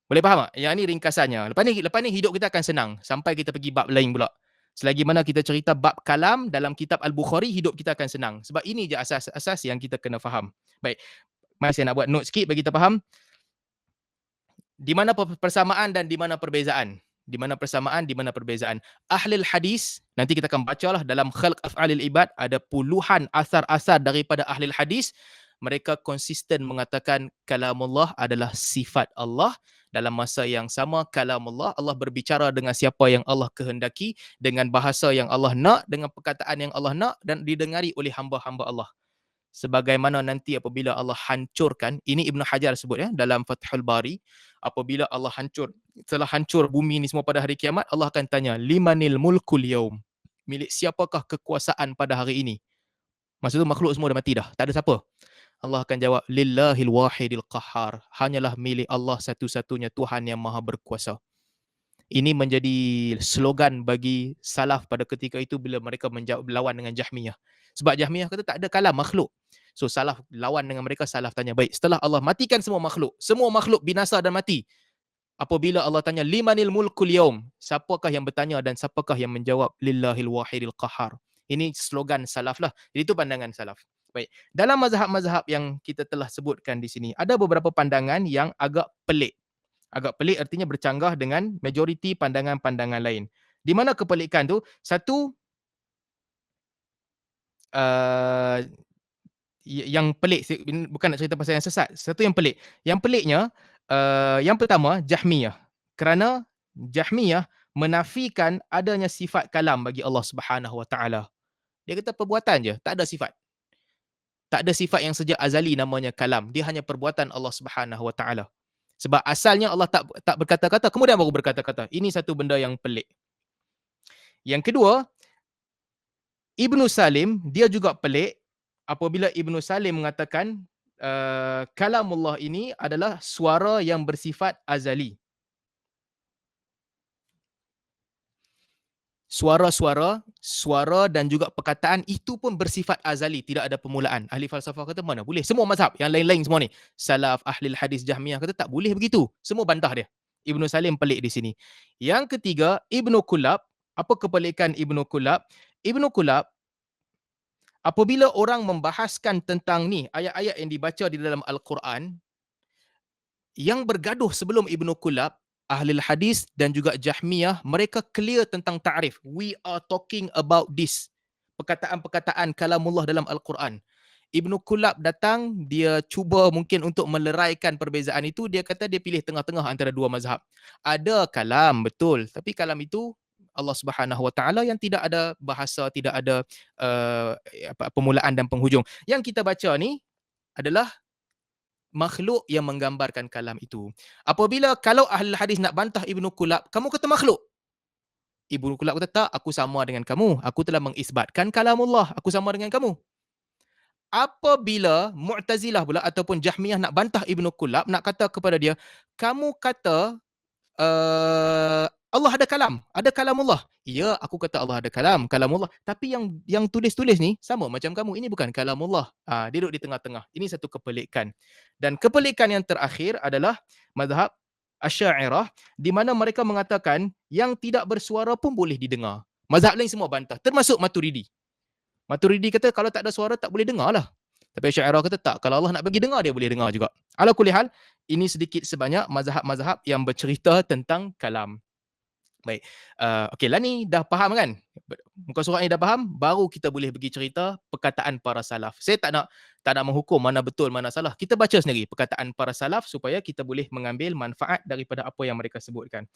Boleh faham tak? Yang ni ringkasannya. Lepas ni hidup kita akan senang sampai kita pergi bab lain pula. Selagi mana kita cerita bab kalam dalam kitab Al-Bukhari, hidup kita akan senang. Sebab ini je asas-asas yang kita kena faham. Baik, mari saya nak buat note sikit bagi kita faham. Di mana persamaan dan di mana perbezaan? Di mana persamaan, di mana perbezaan? Ahlul hadis, nanti kita akan bacalah dalam Khalq Af'alil Ibad, ada puluhan asar-asar daripada ahlul hadis. Mereka konsisten mengatakan kalamullah adalah sifat Allah. Dalam masa yang sama, kalamullah, Allah berbicara dengan siapa yang Allah kehendaki, dengan bahasa yang Allah nak, dengan perkataan yang Allah nak, dan didengari oleh hamba-hamba Allah. Sebagaimana nanti apabila Allah hancurkan, ini Ibnu Hajar sebut dalam Fathul Bari, apabila Allah setelah hancur bumi ni semua pada hari kiamat, Allah akan tanya, limanil mulkul yaum, milik siapakah kekuasaan pada hari ini? Masa tu makhluk semua dah mati dah, tak ada siapa. Allah akan jawab, lillahil wahidil qahhar, hanyalah milik Allah satu-satunya Tuhan yang maha berkuasa. Ini menjadi slogan bagi salaf pada ketika itu bila mereka lawan dengan Jahmiyah. Sebab Jahmiyah kata tak ada kalam makhluk. So salaf lawan dengan mereka, salaf tanya, baik, setelah Allah matikan semua makhluk binasa dan mati, apabila Allah tanya limanil mulkul yaum, siapakah yang bertanya dan siapakah yang menjawab, lillahil wahidil qahhar. Ini slogan salaf lah. Jadi itu pandangan salaf. Baik, dalam mazhab-mazhab yang kita telah sebutkan di sini, ada beberapa pandangan yang agak pelik. Agak pelik artinya bercanggah dengan majoriti pandangan-pandangan lain. Di mana kepelikan tu? Satu, uh, yang pelik, bukan nak cerita pasal yang sesat. Satu yang pelik. Yang peliknya, yang pertama, Jahmiyah. Kerana Jahmiyah menafikan adanya sifat kalam bagi Allah Subhanahu Wa Taala. Dia kata perbuatan je, tak ada sifat. Tak ada sifat yang sejak azali namanya kalam. Dia hanya perbuatan Allah Subhanahu Wa Taala. Sebab asalnya Allah tak berkata-kata, kemudian baru berkata-kata. Ini satu benda yang pelik. Yang kedua, Ibnu Salim, dia juga pelik apabila Ibnu Salim mengatakan kalamullah ini adalah suara yang bersifat azali. Suara dan juga perkataan itu pun bersifat azali, tidak ada permulaan. Ahli falsafah kata mana boleh. Semua mazhab yang lain-lain semua ni, salaf, ahli hadis, Jahmiyah kata tak boleh begitu. Semua bantah dia. Ibnu Salim pelik di sini. Yang ketiga, Ibnu Kulab. Apa kepelikan Ibnu Kulab? Ibnu Kulab, apabila orang membahaskan tentang ni, ayat-ayat yang dibaca di dalam Al-Quran, yang bergaduh sebelum Ibnu Kulab, ahli hadis dan juga Jahmiyah, mereka clear tentang ta'rif. We are talking about this. Perkataan-perkataan kalamullah dalam Al-Quran. Ibnu Kulab datang, dia cuba mungkin untuk meleraikan perbezaan itu. Dia kata dia pilih tengah-tengah antara dua mazhab. Ada kalam, betul. Tapi kalam itu Allah Subhanahu Wa Taala yang tidak ada bahasa, tidak ada permulaan dan penghujung. Yang kita baca ni adalah makhluk yang menggambarkan kalam itu. Apabila kalau ahli hadis nak bantah Ibnu Kulab, kamu kata makhluk. Ibnu Kulab kata tak, aku sama dengan kamu. Aku telah mengisbatkan kalamullah. Aku sama dengan kamu. Apabila Mu'tazilah pula ataupun Jahmiyah nak bantah Ibnu Kulab, nak kata kepada dia, kamu kata Allah ada kalam, ada kalamullah. Ya, aku kata Allah ada kalamullah. Tapi yang tulis-tulis ni sama macam kamu. Ini bukan kalamullah. Dia duduk di tengah-tengah. Ini satu kepelikan. Dan kepelikan yang terakhir adalah mazhab Asy'ariyah, di mana mereka mengatakan yang tidak bersuara pun boleh didengar. Mazhab lain semua bantah, termasuk Maturidi. Maturidi kata kalau tak ada suara tak boleh dengar lah. Tapi Asy'ariyah kata tak, kalau Allah nak bagi dengar, dia boleh dengar juga. Ala kulli hal, ini sedikit sebanyak mazhab-mazhab yang bercerita tentang kalam. Baik. Okey, lah ni dah faham kan? Muka surat ni dah faham, baru kita boleh pergi cerita perkataan para salaf. Saya tak nak menghukum mana betul, mana salah. Kita baca sendiri perkataan para salaf supaya kita boleh mengambil manfaat daripada apa yang mereka sebutkan.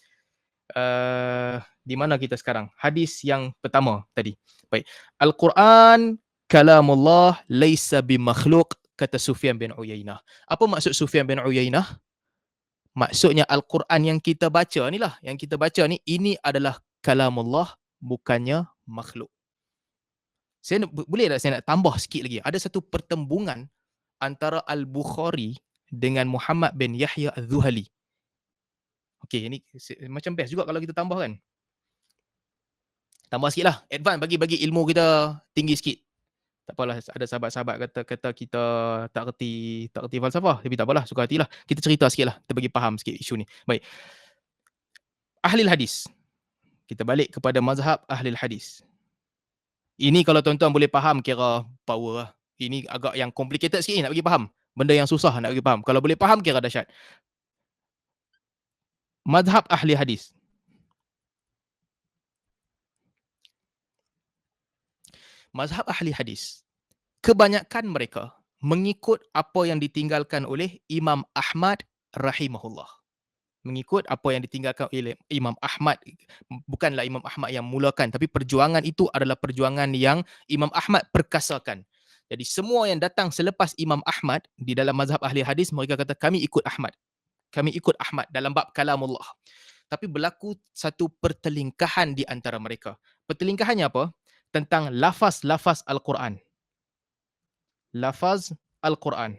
Di mana kita sekarang? Hadis yang pertama tadi. Baik. Al-Quran kalamullah laisa bimakhluq, kata Sufyan bin Uyainah. Apa maksud Sufyan bin Uyainah? Maksudnya Al-Quran yang kita baca ni lah, yang kita baca ni, ini adalah kalamullah, bukannya makhluk. Boleh tak saya nak tambah sikit lagi? Ada satu pertembungan antara Al-Bukhari dengan Muhammad bin Yahya Az-Zuhali. Okey, ini macam best juga kalau kita tambah kan. Tambah sikit lah. Advance, bagi ilmu kita tinggi sikit. Tak apalah, ada sahabat-sahabat kata kita tak reti falsafah. Tapi tak apalah, suka hatilah. Kita cerita sikit lah. Kita bagi faham sikit isu ni. Baik. Ahli hadis. Kita balik kepada mazhab ahli hadis. Ini kalau tuan-tuan boleh faham, kira power lah. Ini agak yang complicated sikit nak bagi faham. Benda yang susah nak bagi faham. Kalau boleh faham, kira dahsyat. Mazhab ahli hadis. Mazhab ahli hadis, kebanyakan mereka mengikut apa yang ditinggalkan oleh Imam Ahmad rahimahullah. Mengikut apa yang ditinggalkan oleh Imam Ahmad. Bukanlah Imam Ahmad yang mulakan, tapi perjuangan itu adalah perjuangan yang Imam Ahmad perkasakan. Jadi semua yang datang selepas Imam Ahmad di dalam mazhab ahli hadis, mereka kata kami ikut Ahmad. Kami ikut Ahmad dalam bab kalamullah. Tapi berlaku satu pertelingkahan di antara mereka. Pertelingkahannya apa? Tentang lafaz-lafaz Al-Quran. Lafaz Al-Quran.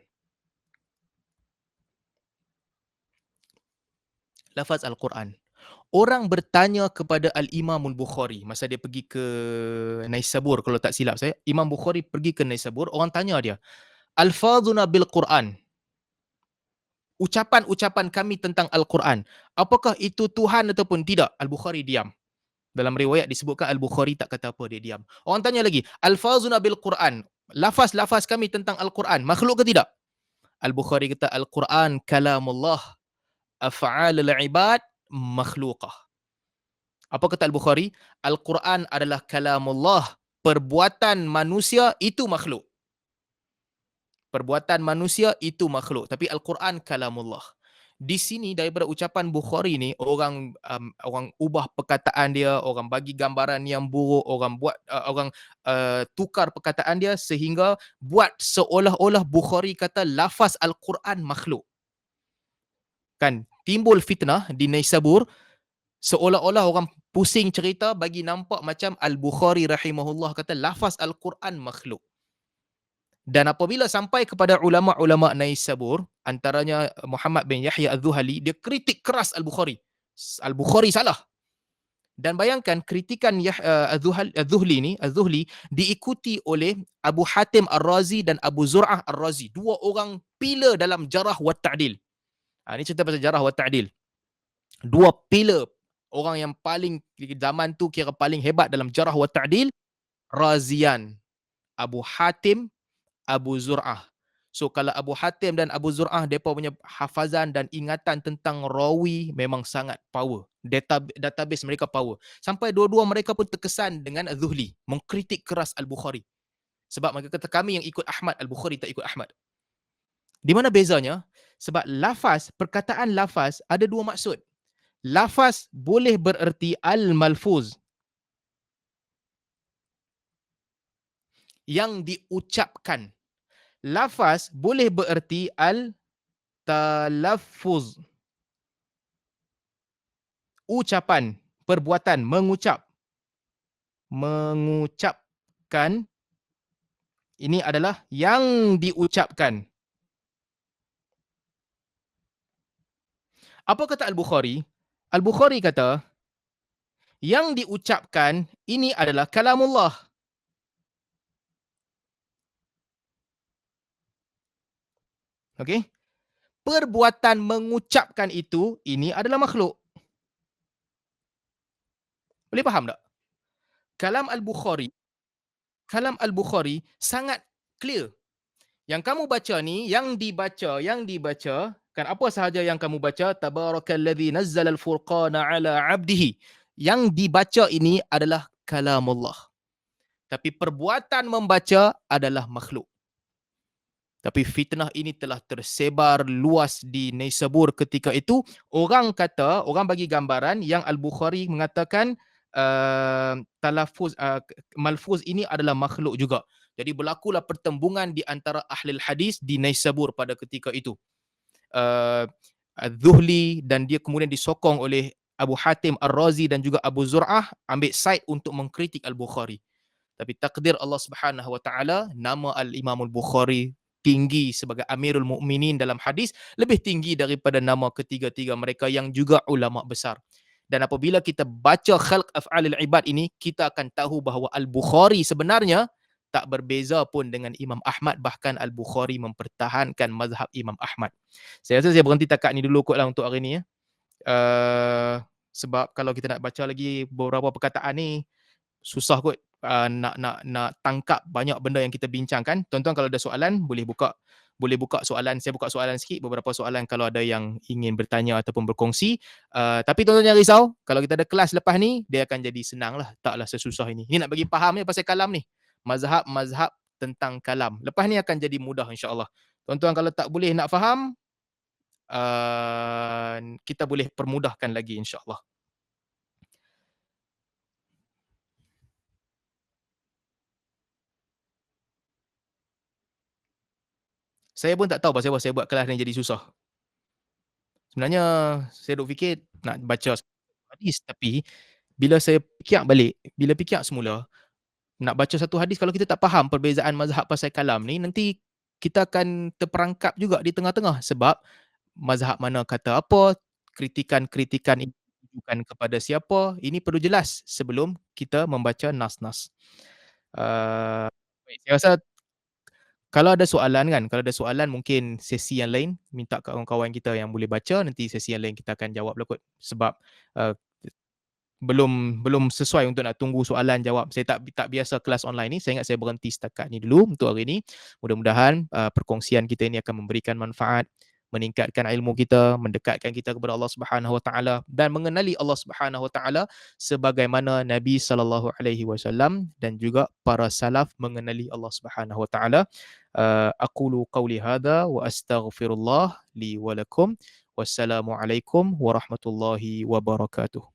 Lafaz Al-Quran. Orang bertanya kepada Al-Imamul Bukhari masa dia pergi ke Naisabur, kalau tak silap saya. Imam Bukhari pergi ke Naisabur, orang tanya dia, Alfazuna bil Quran. Ucapan-ucapan kami tentang Al-Quran, apakah itu Tuhan ataupun tidak? Al-Bukhari diam. Dalam riwayat disebutkan Al-Bukhari tak kata apa, dia diam. Orang tanya lagi, Alfazuna bil Quran. Lafaz-lafaz kami tentang Al-Quran, makhluk ke tidak? Al-Bukhari kata, Al-Quran kalamullah, af'alul ibad makhluqah. Apa kata Al-Bukhari? Al-Quran adalah kalamullah, perbuatan manusia itu makhluk. Perbuatan manusia itu makhluk. Tapi Al-Quran kalamullah. Di sini daripada ucapan Bukhari ni, orang ubah perkataan dia, orang bagi gambaran yang buruk, orang tukar perkataan dia sehingga buat seolah-olah Bukhari kata lafaz Al-Quran makhluk. Kan timbul fitnah di Naisabur, seolah-olah orang pusing cerita bagi nampak macam Al-Bukhari rahimahullah kata lafaz Al-Quran makhluk. Dan apabila sampai kepada ulama-ulama Naisabur, antaranya Muhammad bin Yahya Az-Zuhali, dia kritik keras Al-Bukhari. Al-Bukhari salah. Dan bayangkan kritikan Az-Zuhli diikuti oleh Abu Hatim Ar-Razi dan Abu Zur'ah Ar-Razi. Dua orang pilar dalam jarah wa ta'dil. Ini cerita pasal jarah wa ta'dil. Dua pilar. Orang yang paling zaman tu kira paling hebat dalam jarah wa ta'dil, Razian, Abu Hatim, Abu Zur'ah. So kalau Abu Hatim dan Abu Zur'ah, mereka punya hafazan dan ingatan tentang rawi memang sangat power. Database mereka power. Sampai dua-dua mereka pun terkesan dengan Az-Zuhli, mengkritik keras Al-Bukhari. Sebab mereka kata kami yang ikut Ahmad, Al-Bukhari tak ikut Ahmad. Di mana bezanya? Sebab lafaz, perkataan lafaz ada dua maksud. Lafaz boleh bererti al-malfuz, yang diucapkan. Lafaz boleh bererti al-talaffuz, ucapan, perbuatan, mengucapkan. Ini adalah yang diucapkan. Apa kata Al-Bukhari? Al-Bukhari kata, yang diucapkan ini adalah kalamullah. Okey? Perbuatan mengucapkan itu, ini adalah makhluk. Boleh faham tak? Kalam Al-Bukhari sangat clear. Yang kamu baca ni, yang dibaca, kan apa sahaja yang kamu baca, tabarakalladzi nazzala al-furqana ala 'abdihi. Yang dibaca ini adalah kalamullah. Tapi perbuatan membaca adalah makhluk. Tapi fitnah ini telah tersebar luas di Naisabur ketika itu. Orang bagi gambaran yang Al-Bukhari mengatakan malfuz ini adalah makhluk juga. Jadi berlakulah pertembungan di antara ahli hadis di Naisabur pada ketika itu. Uh, Az-Zuhli dan dia kemudian disokong oleh Abu Hatim Ar-Razi dan juga Abu Zur'ah ambil side untuk mengkritik Al-Bukhari. Tapi takdir Allah Subhanahu Wa Taala, nama Al-Imam Al-Bukhari tinggi sebagai Amirul Mukminin dalam hadis, lebih tinggi daripada nama ketiga-tiga mereka yang juga ulama besar. Dan apabila kita baca Khalq Af'alil Ibad ini, kita akan tahu bahawa Al-Bukhari sebenarnya tak berbeza pun dengan Imam Ahmad, bahkan Al-Bukhari mempertahankan mazhab Imam Ahmad. Saya rasa saya berhenti takat ni dulu kot lah untuk hari ni ya. Sebab kalau kita nak baca lagi beberapa perkataan ni, susah kot nak tangkap banyak benda yang kita bincangkan. Tuan-tuan kalau ada soalan boleh buka soalan. Saya buka soalan sikit, beberapa soalan kalau ada yang ingin bertanya ataupun berkongsi. Tapi tuan-tuan jangan risau, kalau kita ada kelas lepas ni, dia akan jadi senang lah, taklah sesusah ini. Ni nak bagi faham ni pasal kalam ni. Mazhab tentang kalam. Lepas ni akan jadi mudah insya-Allah. Tuan-tuan kalau tak boleh nak faham, kita boleh permudahkan lagi insya-Allah. Saya pun tak tahu pasal apa saya buat kelas ni jadi susah. Sebenarnya saya duk fikir nak baca hadis, tapi bila saya fikir semula, nak baca satu hadis kalau kita tak faham perbezaan mazhab pasal kalam ni, nanti kita akan terperangkap juga di tengah-tengah sebab mazhab mana kata apa, kritikan-kritikan ini ditujukan kepada siapa, ini perlu jelas sebelum kita membaca nas-nas. Baik, saya rasa kalau ada soalan mungkin sesi yang lain, minta kawan-kawan kita yang boleh baca, nanti sesi yang lain kita akan jawab lah kot. Sebab uh, belum sesuai untuk nak tunggu soalan jawab. Saya tak biasa kelas online ni. Saya ingat saya berhenti setakat ni dulu untuk hari ni. Mudah-mudahan perkongsian kita ini akan memberikan manfaat, meningkatkan ilmu kita, mendekatkan kita kepada Allah Subhanahu Wa Taala dan mengenali Allah Subhanahu Wa Taala sebagaimana Nabi sallallahu alaihi wasallam dan juga para salaf mengenali Allah Subhanahu Wa Taala. Aqulu qawli hadha wa astaghfirullah li wa lakum. Wassalamualaikum warahmatullahi wabarakatuh.